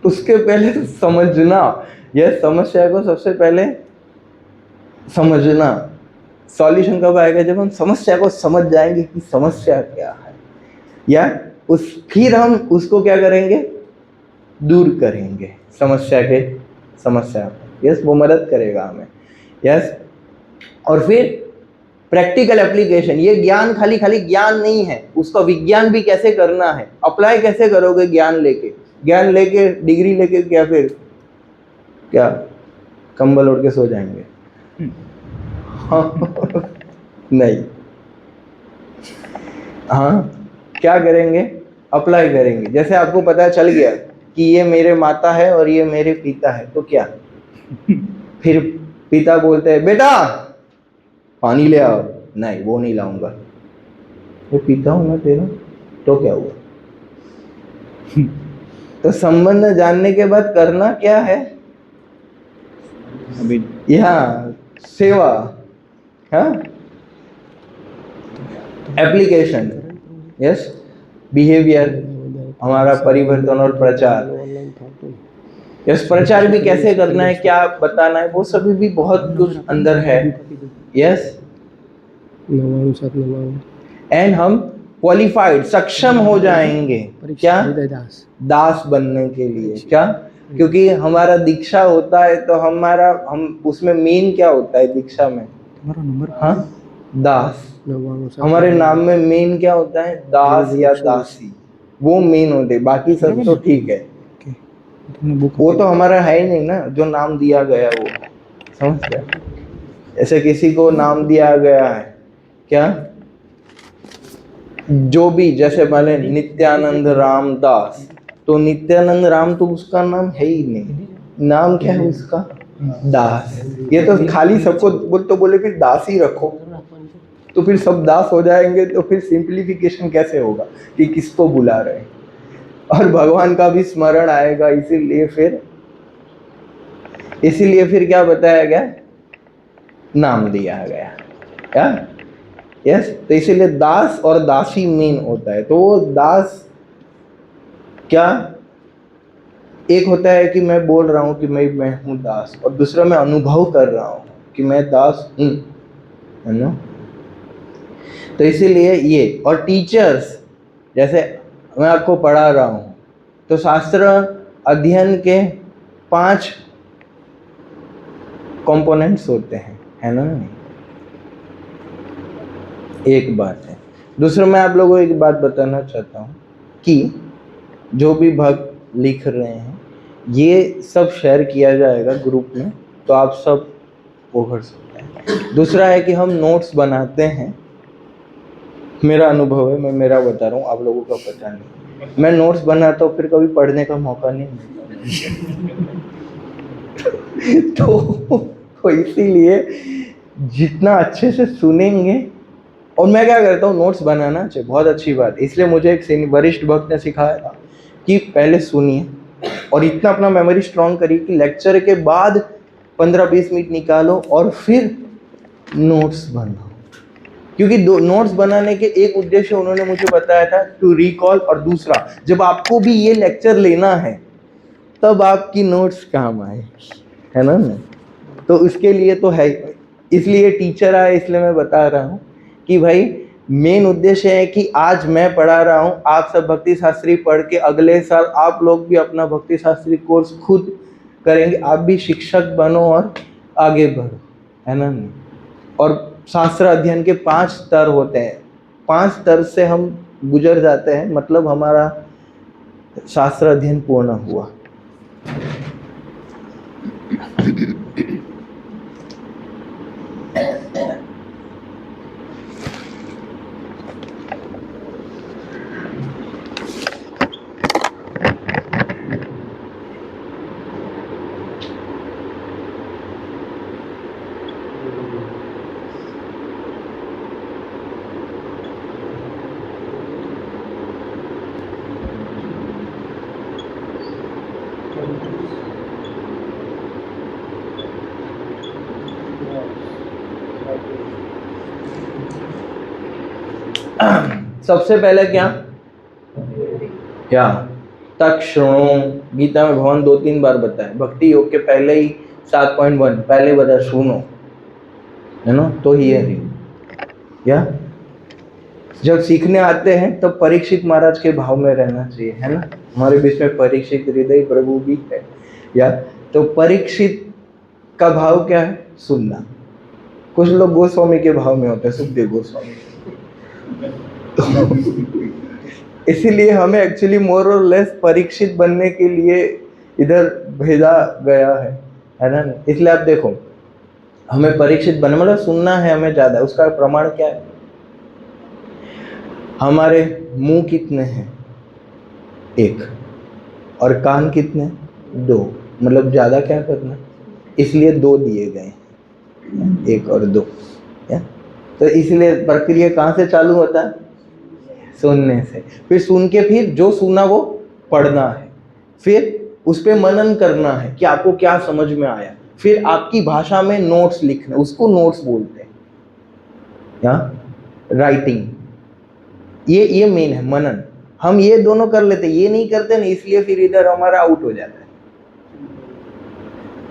उसके पहले समझना, यह समस्या को सबसे पहले समझना। सॉल्यूशन कब आएगा? जब हम समस्या को समझ जाएंगे कि समस्या क्या है, या फिर हम उसको क्या करेंगे? दूर करेंगे समस्या को। यस, वो मदद करेगा हमें। यस, और फिर प्रैक्टिकल एप्लीकेशन। ये ज्ञान खाली ज्ञान नहीं है, उसका विज्ञान भी कैसे करना है, अप्लाई कैसे करोगे ज्ञान लेके डिग्री लेके, क्या फिर क्या कंबल ओढ़ के सो जाएंगे? नहीं, हाँ, क्या करेंगे? अप्लाई करेंगे। जैसे आपको पता चल गया कि ये मेरे माता है और ये मेरे पिता है, तो क्या फिर पिता बोलते हैं बेटा पानी ले आओ, नहीं वो नहीं लाऊंगा, वो पिता हूं ना तेरा, तो क्या हुआ? तो संबंध जानने के बाद करना क्या है? अभी यहाँ सेवा, हाँ, एप्लीकेशन, यस, बिहेवियर, हमारा परिवर्तन और प्रचार। यस, प्रचार भी कैसे करना है, क्या बताना है, वो सभी भी बहुत कुछ अंदर है। यस, एंड हम क्वालिफाइड, सक्षम हो जाएंगे क्या? दास बनने के लिए। क्या? क्योंकि हमारा दीक्षा होता है तो हम उसमें मेन क्या होता है दीक्षा में? हाँ, दास। हमारे नाम में मेन क्या होता है? दास या दासी, वो मेन होते, बाकी सब तो ठीक है, वो तो हमारा है ही नहीं ना, जो नाम दिया गया वो, समझते हैं? ऐसे किसी को नाम दिया गया है क्या? जो भी, जैसे माने नित्यानंद रामदास, तो नित्यानंद राम तो उसका नाम है ही नहीं, नाम क्या है उसका? दास। ये तो खाली सबको बोले फिर दास ही रखो, तो फिर सब दास हो जाएंगे, तो फिर सिंप्लीफिकेशन कैसे होगा कि किसको बुला रहे हैं? और भगवान का भी स्मरण आएगा, इसीलिए फिर क्या बताया गया? नाम दिया गया क्या? यस। तो इसीलिए दास और दासी मेन होता है। तो वो दास क्या, एक होता है कि मैं बोल रहा हूँ कि मैं हूँ दास, और दूसरा मैं अनुभव कर रहा हूँ कि मैं दास हूँ, है ना? तो इसीलिए ये, और टीचर्स, जैसे मैं आपको पढ़ा रहा हूँ, तो शास्त्र अध्ययन के 5 कंपोनेंट्स होते हैं, है ना? एक बात है। दूसरा, मैं आप लोगों को एक बात बताना चाहता हूँ कि जो भी भक्त लिख रहे हैं, ये सब शेयर किया जाएगा ग्रुप में, तो आप सब वो कर सकते हैं। दूसरा है कि हम नोट्स बनाते हैं। मेरा अनुभव है, मैं मेरा बता रहा हूँ, आप लोगों का पता नहीं। मैं नोट्स बनाता हूँ, फिर कभी पढ़ने का मौका नहीं मिलता। तो इसीलिए जितना अच्छे से सुनेंगे, और मैं क्या करता हूँ, नोट्स बनाना चाहिए, बहुत अच्छी बात। इसलिए मुझे एक वरिष्ठ भक्त ने सिखाया था कि पहले सुनिए और इतना अपना मेमोरी स्ट्रॉन्ग करिए कि लेक्चर के बाद 15-20 मिनट निकालो और फिर नोट्स बनाओ। क्योंकि नोट्स बनाने के एक उद्देश्य उन्होंने मुझे बताया था, टू रिकॉल, और दूसरा, जब आपको भी ये लेक्चर लेना है तब आपकी नोट्स काम आए, है ना? तो उसके लिए तो है, इसलिए टीचर आए, इसलिए मैं बता रहा हूँ कि भाई मेन उद्देश्य है कि आज मैं पढ़ा रहा हूँ, आप सब भक्ति शास्त्री पढ़ के अगले साल आप लोग भी अपना भक्ति शास्त्री कोर्स खुद करेंगे, आप भी शिक्षक बनो और आगे बढ़ो, है ना? और शास्त्र अध्ययन के 5 स्तर होते हैं, 5 स्तर से हम गुजर जाते हैं, मतलब हमारा शास्त्र अध्ययन पूर्ण हुआ। सबसे पहले क्या तक श्रृणु, गीता में भगवान 2-3 बार बताए। भक्ति योग के पहले ही 7.1 पहले बता, सुनो, है ना? तो हियरिंग, या जब सीखने आते हैं तब परीक्षित महाराज के भाव में रहना चाहिए, है ना? हमारे बीच में परीक्षित हृदय प्रभु भी है, या तो परीक्षित का भाव क्या है? सुनना। कुछ लोग गोस्वामी के भाव में होते हैं, सुखदेव गोस्वामी। तो इसीलिए हमें एक्चुअली मोर और लेस परीक्षित बनने के लिए इधर भेजा गया है ना? इसलिए आप देखो, हमें परीक्षित बनना मतलब सुनना है हमें ज्यादा। उसका प्रमाण क्या है? हमारे मुंह कितने हैं? 1, और कान कितने? 2, मतलब ज्यादा क्या करना, इसलिए 2 दिए गए, 1 और 2। तो इसलिए प्रक्रिया कहाँ से चालू होता है? सुनने से। फिर सुन के फिर जो सुना वो पढ़ना है, फिर उस पे मनन करना है कि आपको क्या समझ में आया, फिर आपकी भाषा में नोट्स लिखना, उसको नोट्स बोलते हैं, या राइटिंग। ये मेन है मनन। हम ये दोनों कर लेते, ये नहीं करते ना, इसलिए फिर इधर हमारा आउट हो जाता है,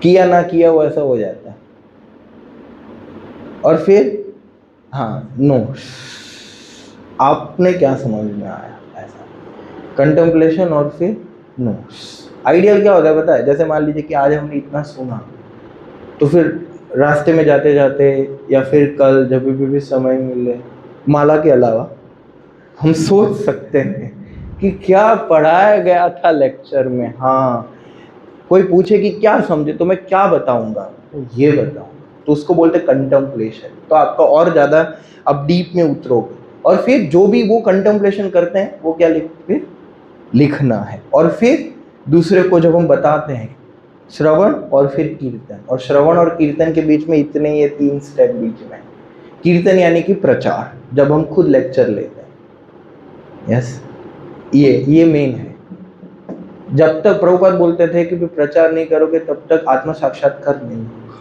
किया ना किया वैसा हो जाता है। और फिर हाँ, नोट्स, आपने क्या समझ में आया, ऐसा कंटेम्पलेशन, और फिर नोट्स। आइडियल क्या होता है पता है? जैसे मान लीजिए कि आज हमने इतना सुना, तो फिर रास्ते में जाते जाते या फिर कल जब भी समय मिले, माला के अलावा हम सोच सकते हैं कि क्या पढ़ाया गया था लेक्चर में। हाँ, कोई पूछे कि क्या समझे, तो मैं क्या बताऊंगा, ये बताऊं, तो उसको बोलते कंटेम्पलेशन। तो आपका और ज़्यादा अब डीप में उतरोगे, और फिर जो भी वो कंटेम्पलेशन करते हैं वो क्या लिखना है। और फिर दूसरे को जब हम बताते हैं, श्रवण और फिर कीर्तन, और श्रवण और कीर्तन के बीच में इतने ये 3 स्टेप बीच में। कीर्तन यानी कि प्रचार, जब हम खुद लेक्चर लेते हैं। यस, ये मेन है। जब तक प्रभुपाद बोलते थे कि प्रचार नहीं करोगे तब तक आत्म साक्षात्कार नहीं होगा।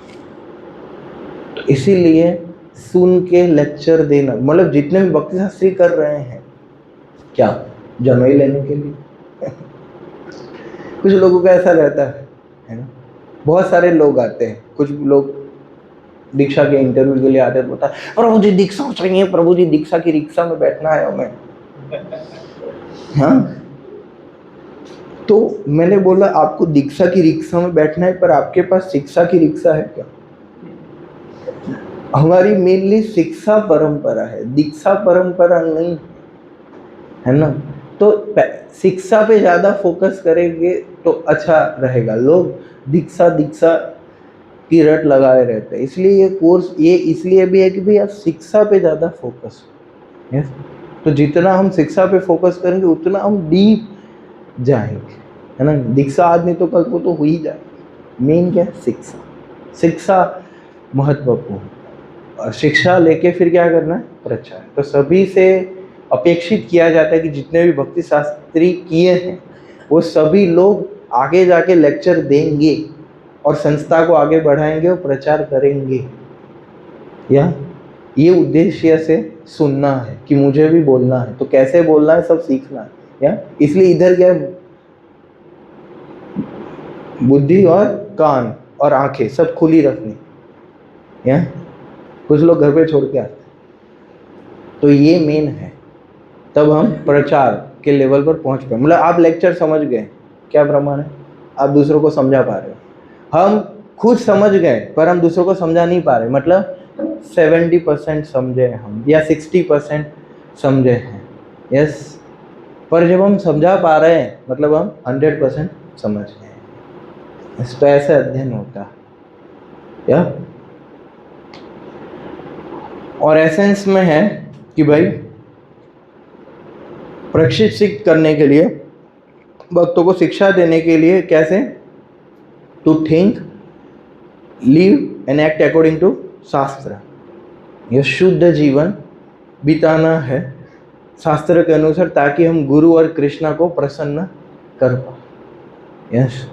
तो इसीलिए सुन के लेक्चर देना, मतलब जितने भी भक्ति शास्त्री कर रहे हैं क्या जमाई लेने के लिए कुछ लोगों का ऐसा रहता है ना। बहुत सारे लोग आते हैं, कुछ लोग दीक्षा के इंटरव्यू के लिए आते हैं, बोलता है प्रभु जी दीक्षा चाहिए, प्रभु जी दीक्षा की रिक्शा में बैठना है हमें। हाँ, तो मैंने बोला आपको दीक्षा की रिक्शा में बैठना है, पर आपके पास शिक्षा की रिक्शा है क्या? हमारी मेनली शिक्षा परंपरा है, दीक्षा परंपरा नहीं है ना। तो शिक्षा पे ज़्यादा फोकस करेंगे तो अच्छा रहेगा। लोग दीक्षा की रट लगाए रहते हैं। इसलिए ये कोर्स ये इसलिए भी है कि भाई आप शिक्षा पे ज़्यादा फोकस हो। यस, तो जितना हम शिक्षा पे फोकस करेंगे उतना हम डीप जाएंगे, है ना। दीक्षा आदमी तो कल को तो हो ही जाएगी। मेन क्या है? शिक्षा महत्वपूर्ण। और शिक्षा लेके फिर क्या करना है? प्रचार। तो सभी से अपेक्षित किया जाता है कि जितने भी भक्ति शास्त्री किए हैं वो सभी लोग आगे जाके लेक्चर देंगे और संस्था को आगे बढ़ाएंगे और प्रचार करेंगे। या ये उद्देश्य से सुनना है कि मुझे भी बोलना है, तो कैसे बोलना है सब सीखना है। या इसलिए इधर क्या है? बुद्धि और कान और आंखें सब खुली रखनी। या कुछ लोग घर पे छोड़ के आते हैं। तो ये मेन है, तब हम प्रचार के लेवल पर पहुंच पाए। मतलब आप लेक्चर समझ गए, क्या प्रमाण है? आप दूसरों को समझा पा रहे हो। हम खुद समझ गए पर हम दूसरों को समझा नहीं पा रहे, मतलब 70% समझे हम या 60% समझे हैं। यस, पर जब हम समझा पा रहे हैं मतलब हम 100% समझ गए हैं। इस तो ऐसे अध्ययन होता है। या और एसेंस में है कि भाई प्रशिक्षित करने के लिए, भक्तों को शिक्षा देने के लिए कैसे to think, live and act according to shastra. यह शुद्ध जीवन बिताना है शास्त्र के अनुसार, ताकि हम गुरु और कृष्णा को प्रसन्न कर पाए। यस,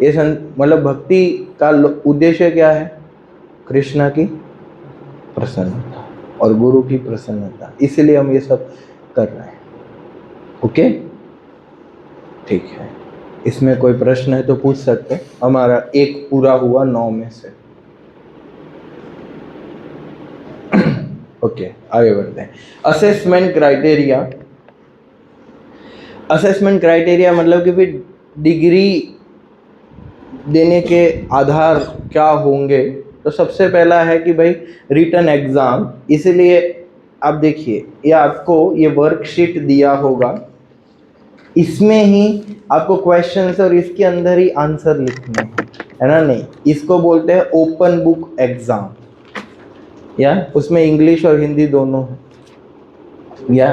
ये मतलब भक्ति का उद्देश्य क्या है? कृष्णा की प्रसन्नता और गुरु की प्रसन्नता। इसलिए हम ये सब कर रहे हैं। ओके, ठीक है। इसमें कोई प्रश्न है तो पूछ सकते हैं। हमारा एक पूरा हुआ 9 में से। ओके, आगे बढ़ते हैं। Assessment criteria. असेसमेंट क्राइटेरिया मतलब कि फिर डिग्री देने के आधार क्या होंगे? तो सबसे पहला है कि भाई रिटन एग्जाम। इसलिए आप देखिए, ये आपको ये वर्कशीट दिया होगा, इसमें ही आपको क्वेश्चंस और इसके अंदर ही आंसर लिखने हैं, है ना। नहीं, इसको बोलते हैं ओपन बुक एग्जाम। या उसमें इंग्लिश और हिंदी दोनों है। या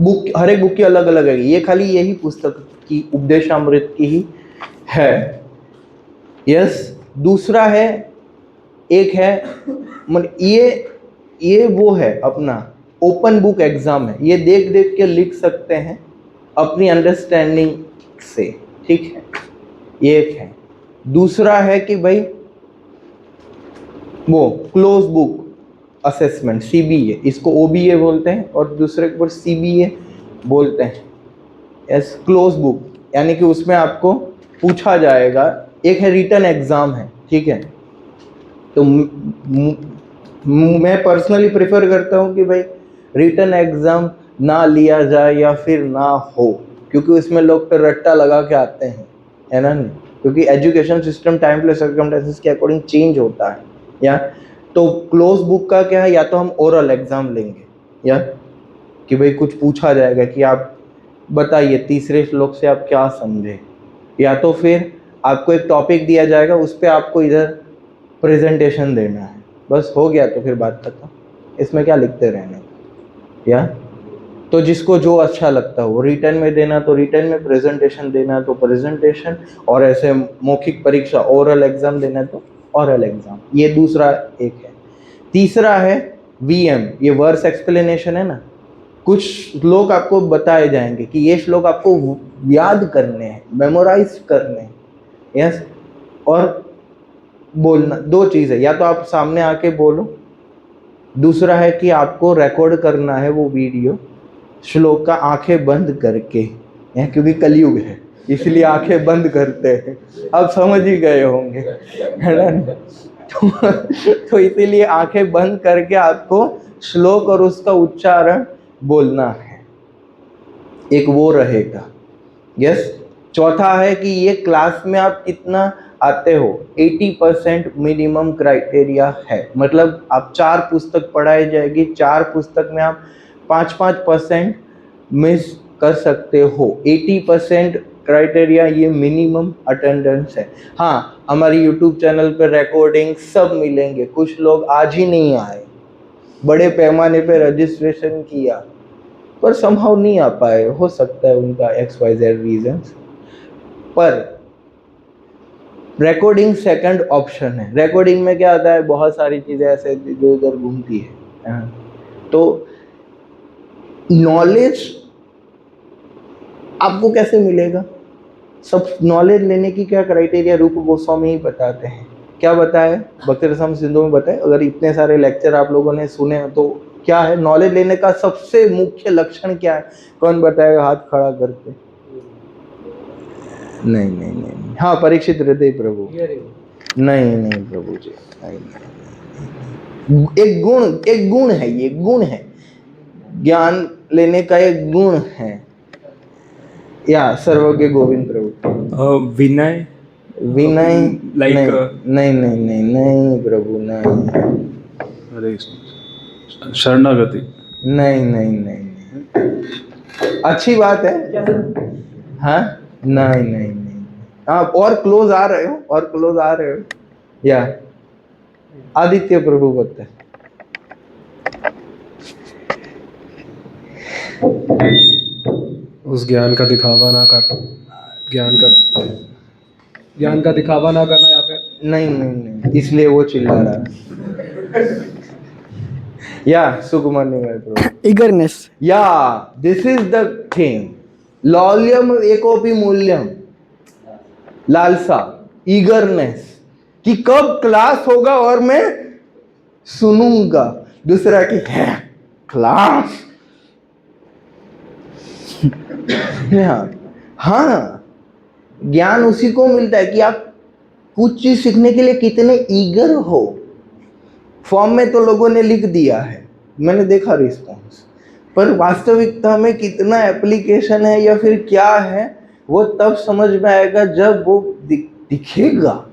बुक, हर एक बुक की अलग अलग है। ये खाली यही पुस्तक की उपदेशामृत की ही है। यस, दूसरा है, एक है मतलब ये वो है अपना ओपन बुक एग्जाम है। ये देख देख के लिख सकते हैं अपनी अंडरस्टैंडिंग से, ठीक है। ये एक है। दूसरा है कि भाई वो क्लोज बुक असेसमेंट, CBA, इसको OBA बोलते हैं और दूसरे को CBA बोलते हैं। यस, क्लोज बुक यानी कि उसमें आपको पूछा जाएगा। एक है रिटन एग्जाम है, ठीक है। तो मैं पर्सनली प्रेफर करता हूँ कि भाई रिटन एग्जाम ना लिया जाए या फिर ना हो, क्योंकि उसमें लोग फिर रट्टा लगा के आते हैं, है ना। क्योंकि education system time plus circumstances के अकॉर्डिंग चेंज होता है। या तो क्लोज बुक का क्या है, या तो हम ओरल एग्जाम लेंगे, या कि भाई कुछ पूछा जाएगा कि आप बताइए तीसरे श्लोक से आप क्या समझे, या तो फिर आपको एक टॉपिक दिया जाएगा, उस पर आपको इधर प्रेजेंटेशन देना है, बस हो गया। तो फिर बात खत्म, इसमें क्या लिखते रहने। या तो जिसको जो अच्छा लगता हो, रिटर्न में देना तो रिटर्न में, प्रेजेंटेशन देना तो प्रेजेंटेशन, और ऐसे मौखिक परीक्षा ओरल एग्जाम देना तो ओरल एग्जाम। ये दूसरा एक है। तीसरा है वीएम, ये वर्स एक्सप्लेनेशन है ना। कुछ श्लोक आपको बताए जाएंगे कि ये श्लोक आपको याद करने हैं, मेमोराइज करने हैं। यस, और बोलना, दो चीज़ है, या तो आप सामने आके बोलो, दूसरा है कि आपको रिकॉर्ड करना है वो वीडियो श्लोक का आंखें बंद करके, क्योंकि कलयुग है इसलिए आंखें बंद करते हैं, आप समझ ही गए होंगे, है ना। तो इसीलिए आंखें बंद करके आपको श्लोक और उसका उच्चारण बोलना है, एक वो रहेगा। यस। चौथा है कि ये क्लास में आप कितना आते हो, 80% मिनिमम क्राइटेरिया है। मतलब आप 4 पुस्तक पढ़ाई जाएगी, 4 पुस्तक में आप 5% मिस कर सकते हो। 80% क्राइटेरिया ये मिनिमम अटेंडेंस है। हाँ, हमारी यूट्यूब चैनल पर रिकॉर्डिंग सब मिलेंगे। कुछ लोग आज ही नहीं आए, बड़े पैमाने पे रजिस्ट्रेशन किया पर समहाउ नहीं आ पाए, हो सकता है उनका XYZ रीजंस, पर रिकॉर्डिंग सेकंड ऑप्शन है। रिकॉर्डिंग में क्या आता है, बहुत सारी चीज़ें ऐसे जो इधर घूमती है। तो नॉलेज आपको कैसे मिलेगा, सब नॉलेज लेने की क्या क्राइटेरिया, रूप गोस्वामी ही बताते हैं। क्या बताए, भक्ति रसम सिंधु में बताए। अगर इतने सारे लेक्चर आप लोगों ने सुने तो क्या है, नॉलेज लेने का सबसे मुख्य लक्षण क्या है, कौन बताएगा हाथ खड़ा करके। नहीं नहीं नहीं, हाँ परीक्षित हृदय प्रभु, नहीं नहीं प्रभु जी, नहीं। एक गुण है, ये गुण है, ज्ञान लेने का एक गुण है। या सर्वज्ञ गोविंद प्रभु, विनय, विनय, like, नहीं नहीं नहीं नहीं प्रभु, नहीं हरे शरणागति, नहीं नहीं नहीं, अच्छी बात है। हाँ, नहीं नहीं नहीं, आप और क्लोज आ रहे हो, और क्लोज आ रहे हो। या आदित्य प्रभु बताए, उस ज्ञान का दिखावा ना कर, ज्ञान का दिखावा ना करना, या फिर नहीं नहीं नहीं, इसलिए वो चिल्ला रहा है। या सुकुमार निवाय प्रभु, eagerness, या दिस इज द थिंग, लौल्यम एकोपि मूल्यम, लालसा, ईगरनेस, कि कब क्लास होगा और मैं सुनूंगा। दूसरा कि है क्लास। हाँ, ज्ञान उसी को मिलता है कि आप कुछ चीज सीखने के लिए कितने ईगर हो। फॉर्म में तो लोगों ने लिख दिया है, मैंने देखा रिस्पॉन्स, पर वास्तविकता में कितना एप्लीकेशन है या फिर क्या है, वो तब समझ में आएगा जब वो दिखेगा।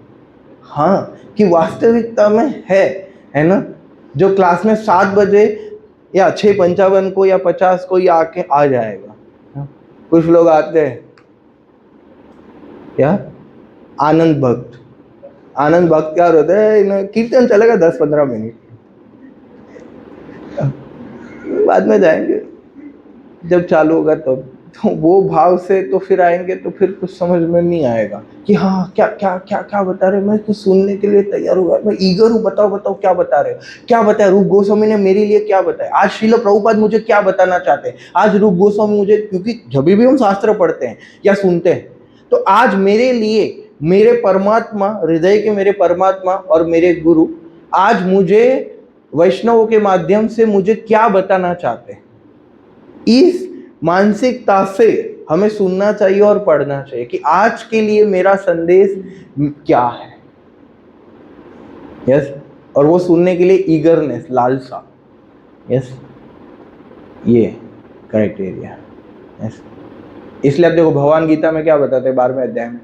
हाँ, कि वास्तविकता में है ना। जो क्लास में 7 बजे या 6:55 को या 50 को या आके आ जाएगा। कुछ लोग आते हैं क्या, आनंद भक्त क्या होता है, कीर्तन चलेगा 10-15 मिनट, बाद में जाएंगे जब चालू होगा तब। तो वो भाव से तो फिर आएंगे तो फिर कुछ समझ में नहीं आएगा कि हाँ क्या क्या क्या क्या बता रहे, मैं कुछ सुनने के लिए तैयार हुआ, मैं ईगर हूँ, बताओ क्या बता रहे हो, क्या बताया रूप गोस्वामी ने मेरे लिए, क्या बताया आज श्रील प्रभुपाद मुझे क्या बताना चाहते हैं आज रूप गोस्वामी मुझे, क्योंकि जब भी हम शास्त्र पढ़ते हैं या सुनते हैं तो आज मेरे लिए मेरे परमात्मा, हृदय के मेरे परमात्मा और मेरे गुरु आज मुझे वैष्णवों के माध्यम से मुझे क्या बताना चाहते हैं। इस मानसिकता से हमें सुनना चाहिए और पढ़ना चाहिए कि आज के लिए मेरा संदेश क्या है। यस, और वो सुनने के लिए ईगरनेस, लालसा। यस, ये क्राइटेरिया। यस, इसलिए आप देखो भगवान गीता में क्या बताते हैं 12वें अध्याय में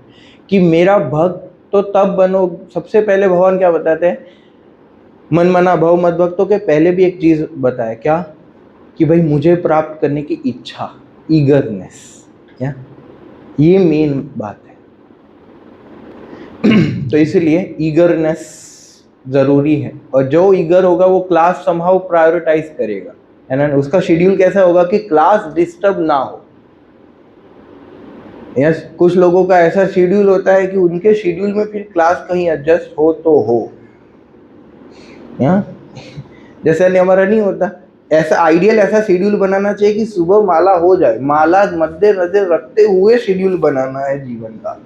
कि मेरा भक्त तो तब बनो। सबसे पहले भगवान क्या बताते हैं, मन मना भव मद भक्तों के पहले भी एक चीज बताया, क्या कि भाई मुझे प्राप्त करने की इच्छा, ईगरनेस। क्या, ये मेन बात है। तो इसलिए ईगरनेस जरूरी है, और जो ईगर होगा वो क्लास समहाउ प्रायोरिटाइज करेगा। है ना। उसका शेड्यूल कैसा होगा कि क्लास डिस्टर्ब ना हो। यस, कुछ लोगों का ऐसा शेड्यूल होता है कि उनके शेड्यूल में फिर क्लास कहीं एडजस्ट हो तो हो, जैसे हमारा नहीं होता। ऐसा आइडियल ऐसा शेड्यूल बनाना चाहिए कि सुबह माला हो जाए, माला मद्देनजर रखते हुए शेड्यूल बनाना है जीवन का,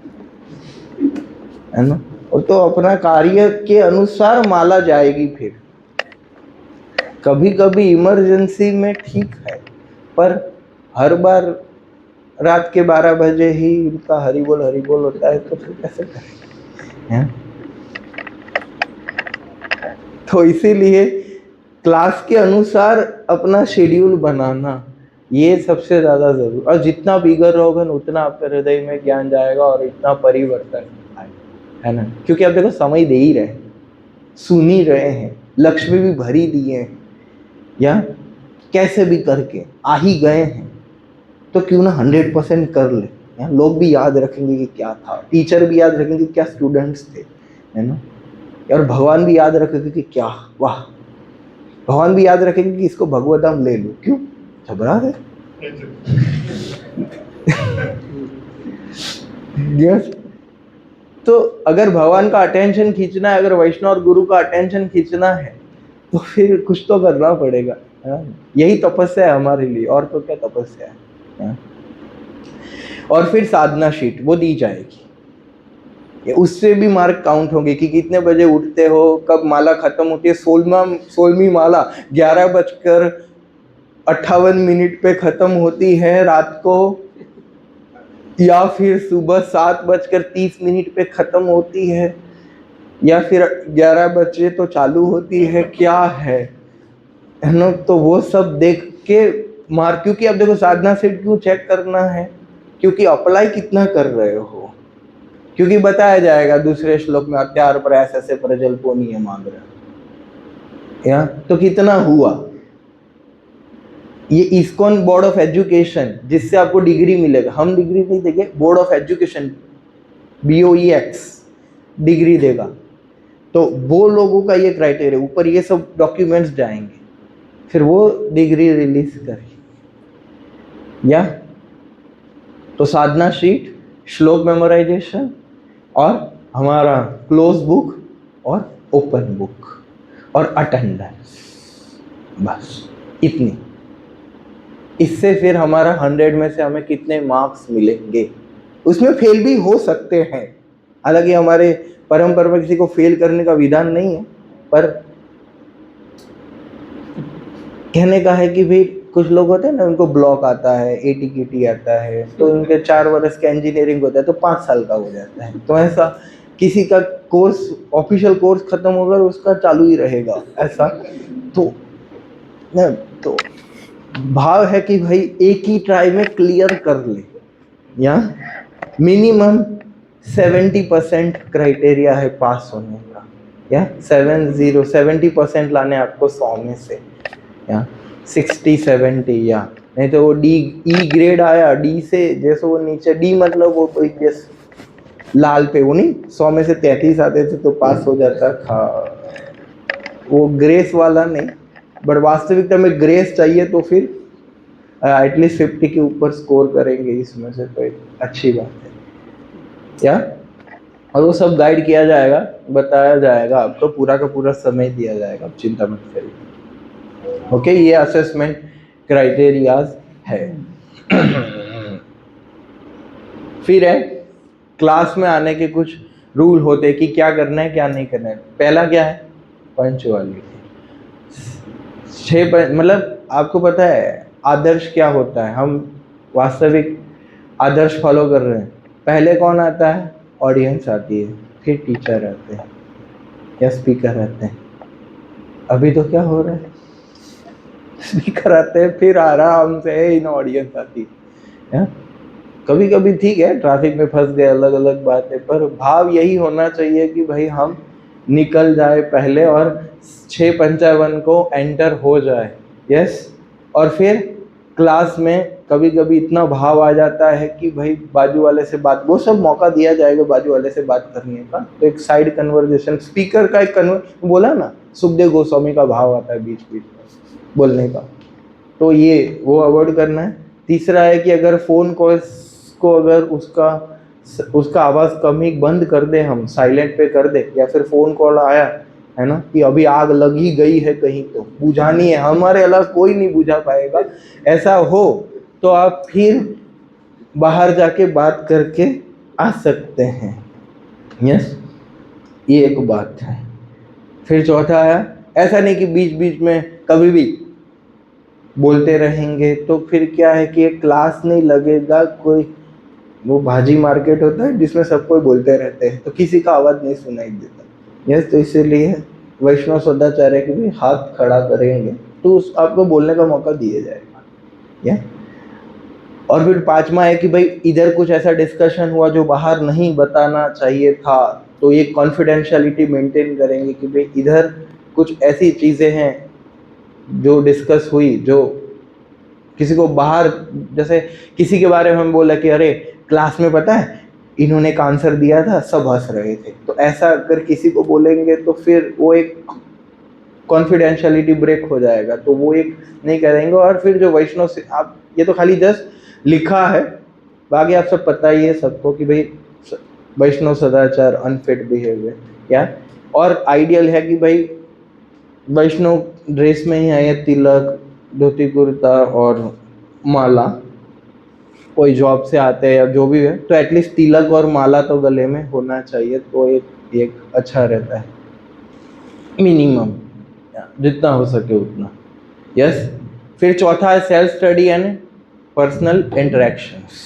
है ना। और तो अपना कार्य के अनुसार माला जाएगी। फिर कभी कभी इमरजेंसी में ठीक है, पर हर बार रात के 12 बजे ही उनका हरि बोल होता है, तो फिर कैसे करेंगे। तो इसीलिए क्लास के अनुसार अपना शेड्यूल बनाना ये सबसे ज़्यादा जरूरी। और जितना बिगड़ रहोगे उतना आपके हृदय में ज्ञान जाएगा और इतना परिवर्तन आएगा, है ना। क्योंकि आप देखो समय दे ही रहे हैं, सुन ही रहे हैं, लक्ष्मी भी भरी दिए हैं, या कैसे भी करके आ ही गए हैं, तो क्यों ना 100% कर ले। लोग भी याद रखेंगे कि क्या था, टीचर भी याद रखेंगे क्या स्टूडेंट्स थे, है ना। और भगवान भी याद रखेंगे कि क्या, वाह, भगवान भी याद रखेंगे कि इसको भगवतम ले लो, क्यों घबरा है। यस, तो अगर भगवान का अटेंशन खींचना है, अगर वैष्णव और गुरु का अटेंशन खींचना है, तो फिर कुछ तो करना पड़ेगा। यही तपस्या है हमारे लिए, और तो क्या तपस्या है। और फिर साधना शीट वो दी जाएगी, उससे भी मार्क काउंट होंगे कि कितने बजे उठते हो, कब माला खत्म होती है। 16वीं माला 11:58 पे खत्म होती है रात को, या फिर सुबह 7:30 पे खत्म होती है, या फिर 11 बजे तो चालू होती है, क्या है ना। तो वो सब देख के मार्क, क्योंकि अब देखो साधना शीट क्यों चेक करना है, क्योंकि अप्लाई कितना कर रहे हो, क्योंकि बताया जाएगा दूसरे श्लोक में, अत्यार प्रयास ऐसे प्रजल्पोनीय मांग रहे, या तो कितना हुआ। ये इस्कॉन बोर्ड ऑफ एजुकेशन, जिससे आपको डिग्री मिलेगा, हम डिग्री नहीं देंगे, board of education BOEX degree देगा, तो वो लोगों का ये क्राइटेरिया, ऊपर ये सब डॉक्यूमेंट्स जाएंगे, फिर वो डिग्री रिलीज करेगी। या तो साधना शीट, श्लोक मेमोराइजेशन, और हमारा क्लोज बुक और ओपन बुक और अटेंडेंस, बस इतनी। इससे फिर हमारा 100 में से हमें कितने मार्क्स मिलेंगे। उसमें फेल भी हो सकते हैं, हालांकि हमारे परंपरा में किसी को फेल करने का विधान नहीं है, पर कहने का है कि भाई कुछ लोग होते हैं ना, उनको ब्लॉक आता है, ATKT आता है, तो उनके 4 वर्ष का इंजीनियरिंग होता है तो 5 साल का हो जाता है। तो ऐसा किसी का कोर्स, ऑफिशियल कोर्स खत्म होगा उसका चालू ही रहेगा, ऐसा। तो भाव है कि भाई एक ही ट्राई में क्लियर कर ले, या मिनिमम 70% क्राइटेरिया है पास होने का, या 70% लाने आपको 100 में से, या 60-70, या नहीं तो वो E ग्रेड आया, D से जैसे वो नीचे D मतलब वो कोई लाल पे, वो नहीं 100 में से 33 आते थे तो पास हो जाता था, वो ग्रेस वाला नहीं। बट वास्तविकता में ग्रेस चाहिए तो फिर एटलीस्ट 50 के ऊपर स्कोर करेंगे इसमें से, तो एक अच्छी बात है, या। और वो सब गाइड किया जाएगा, बताया जाएगा, आपको पूरा का पूरा समय दिया जाएगा, आप चिंता मत करिए। ओके, ये असेसमेंट क्राइटेरियाज है। फिर है क्लास में आने के कुछ रूल होते हैं कि क्या करना है क्या नहीं करना है। पहला क्या है, पंचुअलिटी। मतलब आपको पता है आदर्श क्या होता है, हम वास्तविक आदर्श फॉलो कर रहे हैं। पहले कौन आता है, ऑडियंस आती है, फिर टीचर आते हैं या स्पीकर आते हैं। अभी तो क्या हो रहा है, स्पीकर आते हैं फिर आराम से इन ऑडियंस आती है। कभी कभी ठीक है, ट्रैफिक में फंस गए, अलग अलग बात है, पर भाव यही होना चाहिए कि भाई हम निकल जाए पहले और 6:55 को एंटर हो जाए। यस, और फिर क्लास में कभी कभी इतना भाव आ जाता है कि भाई बाजू वाले से बात, वो सब मौका दिया जाएगा बाजू वाले से बात करने का, तो एक साइड कन्वर्जेशन, स्पीकर का एक बोला ना, सुखदेव गोस्वामी का भाव आता है बीच बीच में बोलने का, तो ये वो अवॉइड करना है। तीसरा है कि अगर फ़ोन कॉल्स को अगर उसका आवाज़ कम ही बंद कर दे, हम साइलेंट पे कर दे, या फिर फ़ोन कॉल आया है ना कि अभी आग लग ही गई है कहीं तो बुझानी है, हमारे अलावा कोई नहीं बुझा पाएगा, ऐसा हो तो आप फिर बाहर जाके बात करके आ सकते हैं। यस, ये एक बात है। फिर चौथा है, ऐसा नहीं कि बीच बीच में कभी भी बोलते रहेंगे तो फिर क्या है कि एक क्लास नहीं लगेगा, कोई वो भाजी मार्केट होता है जिसमें सब कोई बोलते रहते हैं तो किसी का आवाज़ नहीं सुनाई देता। यस, तो इसीलिए वैष्णव सदाचार्य के भी हाथ खड़ा करेंगे तो आपको बोलने का मौका दिया जाएगा। या और फिर पांचवा है कि भाई इधर कुछ ऐसा डिस्कशन हुआ जो बाहर नहीं बताना चाहिए था, तो ये कॉन्फिडेंशियलिटी मेंटेन करेंगे कि भाई इधर कुछ ऐसी चीज़ें हैं जो डिस्कस हुई जो किसी को बाहर, जैसे किसी के बारे में हम बोला कि अरे क्लास में पता है इन्होंने एक आंसर दिया था, सब हंस रहे थे, तो ऐसा अगर किसी को बोलेंगे तो फिर वो एक कॉन्फिडेंशियलिटी ब्रेक हो जाएगा, तो वो एक नहीं करेंगे। और फिर जो वैष्णव से आप, ये तो खाली जस्ट लिखा है, बाकी आप सब पता ही है सबको कि भाई वैष्णव सदाचार अनफिट बिहेवियर क्या, और आइडियल है कि भाई वैष्णव ड्रेस में ही आए, तिलक, धोती कुर्ता और माला, कोई जॉब से आते हैं या जो भी है तो एटलीस्ट तिलक और माला तो गले में होना चाहिए, तो एक अच्छा रहता है, मिनिमम जितना हो सके उतना। यस, फिर चौथा है self study and personal interactions.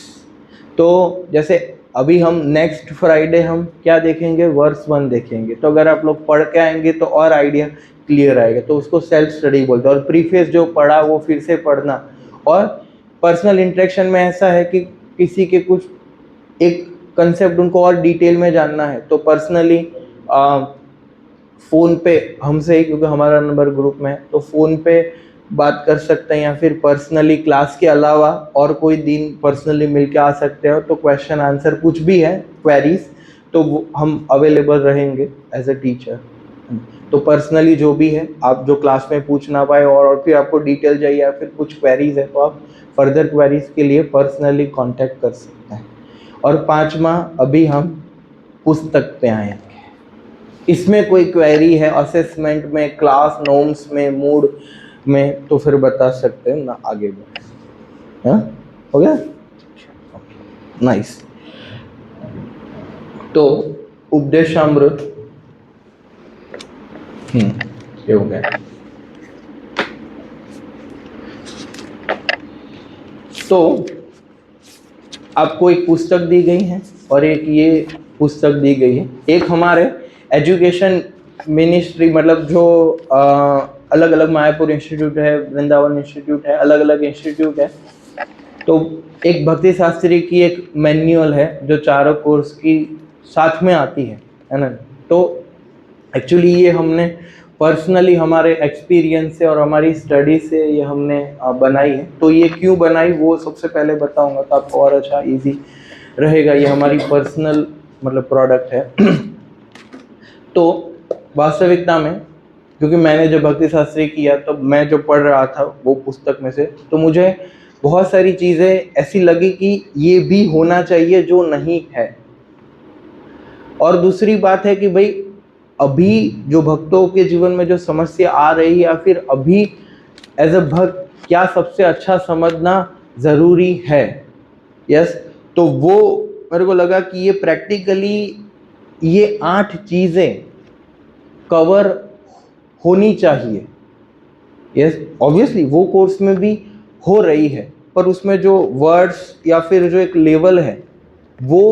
तो जैसे अभी हम नेक्स्ट फ्राइडे हम क्या देखेंगे, वर्स 1 देखेंगे, तो अगर आप लोग पढ़ के आएंगे तो और आइडिया क्लियर आएगा, तो उसको सेल्फ स्टडी बोलते हैं। और प्रीफेस जो पढ़ा वो फिर से पढ़ना। और पर्सनल इंटरेक्शन में ऐसा है कि किसी के कुछ एक कंसेप्ट उनको और डिटेल में जानना है तो पर्सनली फ़ोन पे हमसे ही, क्योंकि हमारा नंबर ग्रुप में है, तो फ़ोन पे बात कर सकते हैं, या फिर पर्सनली क्लास के अलावा और कोई दिन पर्सनली मिल के आ सकते हो, तो क्वेश्चन आंसर कुछ भी है क्वेरीज तो वो हम अवेलेबल रहेंगे एज अ टीचर। तो पर्सनली जो भी है आप जो क्लास में पूछ ना पाए और फिर आपको डिटेल चाहिए या फिर कुछ क्वेरीज है तो आप फर्दर क्वेरीज के लिए पर्सनली कांटेक्ट कर सकते हैं। और पांचवा, अभी हम पुस्तक पे आएंगे, इसमें कोई क्वेरी है असेसमेंट में, क्लास नोम्स में, मूड में, तो फिर बता सकते हैं ना, आगे बढ़े। हाँ, हो गया, नाइस। तो उपदेशामृत ये हो गया। तो आपको एक पुस्तक दी गई है और एक ये पुस्तक दी गई है। एक हमारे एजुकेशन मिनिस्ट्री, मतलब जो अलग अलग मायापुर इंस्टीट्यूट है, वृंदावन इंस्टीट्यूट है, अलग अलग इंस्टीट्यूट है, तो एक भक्ति शास्त्री की एक मैन्युअल है जो चारों कोर्स की साथ में आती है ना। तो एक्चुअली ये हमने पर्सनली हमारे एक्सपीरियंस से और हमारी स्टडी से ये हमने बनाई है। तो ये क्यों बनाई वो सबसे पहले बताऊंगा तो आपको और अच्छा इजी रहेगा। ये हमारी पर्सनल मतलब प्रोडक्ट है। तो वास्तविकता में क्योंकि मैंने जब भक्ति शास्त्री किया तो मैं जो पढ़ रहा था वो पुस्तक में से, तो मुझे बहुत सारी चीज़ें ऐसी लगी कि ये भी होना चाहिए जो नहीं है। और दूसरी बात है कि भाई अभी जो भक्तों के जीवन में जो समस्या आ रही है या फिर अभी एज अ भक्त क्या सबसे अच्छा समझना ज़रूरी है। यस, तो वो मेरे को लगा कि ये प्रैक्टिकली ये 8 चीज़ें कवर होनी चाहिए। यस, ऑब्वियसली वो कोर्स में भी हो रही है, पर उसमें जो वर्ड्स या फिर जो एक लेवल है वो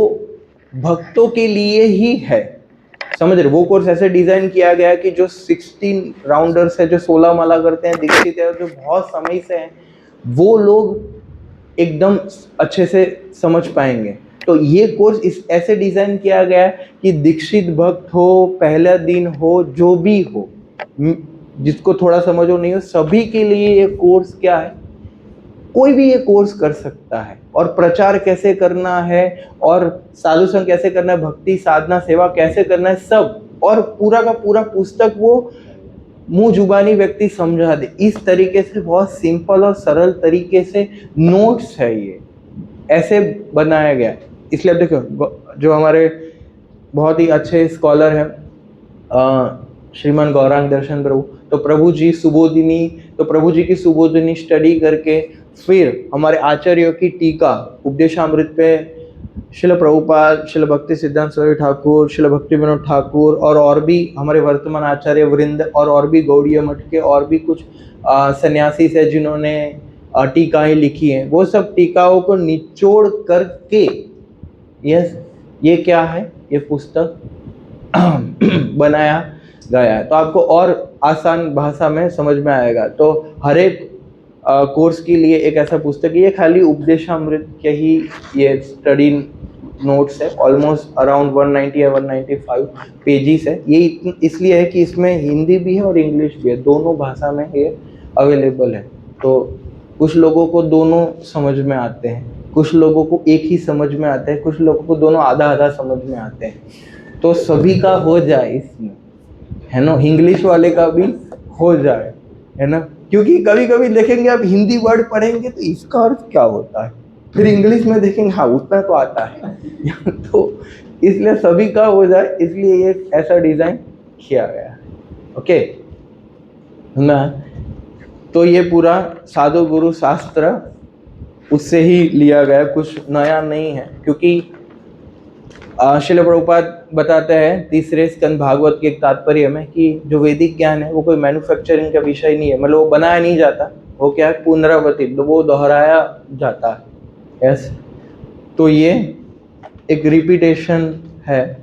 भक्तों के लिए ही है। समझ रहे, वो कोर्स ऐसे डिजाइन किया गया है कि जो 16 राउंडर्स है, जो 16 माला करते हैं, दीक्षित है, जो बहुत समय से हैं, वो लोग एकदम अच्छे से समझ पाएंगे। तो ये कोर्स इस ऐसे डिजाइन किया गया है कि दीक्षित भक्त हो, पहला दिन हो, जो भी हो, जिसको थोड़ा समझ हो नहीं हो, सभी के लिए ये कोर्स क्या है, कोई भी ये कोर्स कर सकता है। और प्रचार कैसे करना है और साधु संग कैसे करना है, भक्ति साधना सेवा कैसे करना है, सब, और पूरा का पूरा पुस्तक वो मुंह जुबानी व्यक्ति समझा दे, इस तरीके से बहुत सिंपल और सरल तरीके से नोट्स है ये, ऐसे बनाया गया। इसलिए अब देखो जो हमारे बहुत ही अच्छे स्कॉलर हैं श्रीमान गौरांग दर्शन प्रभु, तो प्रभु जी की सुबोधिनी स्टडी करके फिर हमारे आचार्यों की टीका उपदेशामृत पे शिल प्रभुपाद, शिल भक्ति सिद्धांत सरस्वती ठाकुर, शिल भक्ति विनोद ठाकुर और भी हमारे वर्तमान आचार्य वृंद और भी गौड़ीय मठ के और भी कुछ सन्यासी से जिन्होंने टीकाएं लिखी हैं, वो सब टीकाओं को निचोड़ करके ये क्या है, ये पुस्तक बनाया गया है। तो आपको और आसान भाषा में समझ में आएगा। तो हर एक कोर्स के लिए एक ऐसा पुस्तक है, ये खाली उपदेशामृत के ही ये स्टडी नोट्स है, ऑलमोस्ट अराउंड 190 या 195 पेजेस है। ये इसलिए है कि इसमें हिंदी भी है और इंग्लिश भी है, दोनों भाषा में ये अवेलेबल है। तो कुछ लोगों को दोनों समझ में आते हैं, कुछ लोगों को एक ही समझ में आता है, कुछ लोगों को दोनों आधा आधा समझ में आते हैं। तो सभी का हो जाए इसमें, है ना, इंग्लिश वाले का भी हो जाए, है ना, क्योंकि कभी कभी देखेंगे आप हिंदी वर्ड पढ़ेंगे तो इसका अर्थ क्या होता है, फिर इंग्लिश में देखेंगे हाँ उतना तो आता है तो इसलिए सभी का हो जाए, इसलिए ये ऐसा डिजाइन किया गया है। ओके ना, तो ये पूरा साधु गुरु शास्त्र उससे ही लिया गया, कुछ नया नहीं है। क्योंकि श्रील प्रभुपाद बताते हैं तीसरे स्कंद भागवत के एक तात्पर्य में कि जो वैदिक ज्ञान है वो कोई मैन्युफैक्चरिंग का विषय नहीं है, मतलब वो बनाया नहीं जाता, वो क्या है पुनरावृत्ति, वो दोहराया जाता है। यस, तो ये एक रिपीटेशन है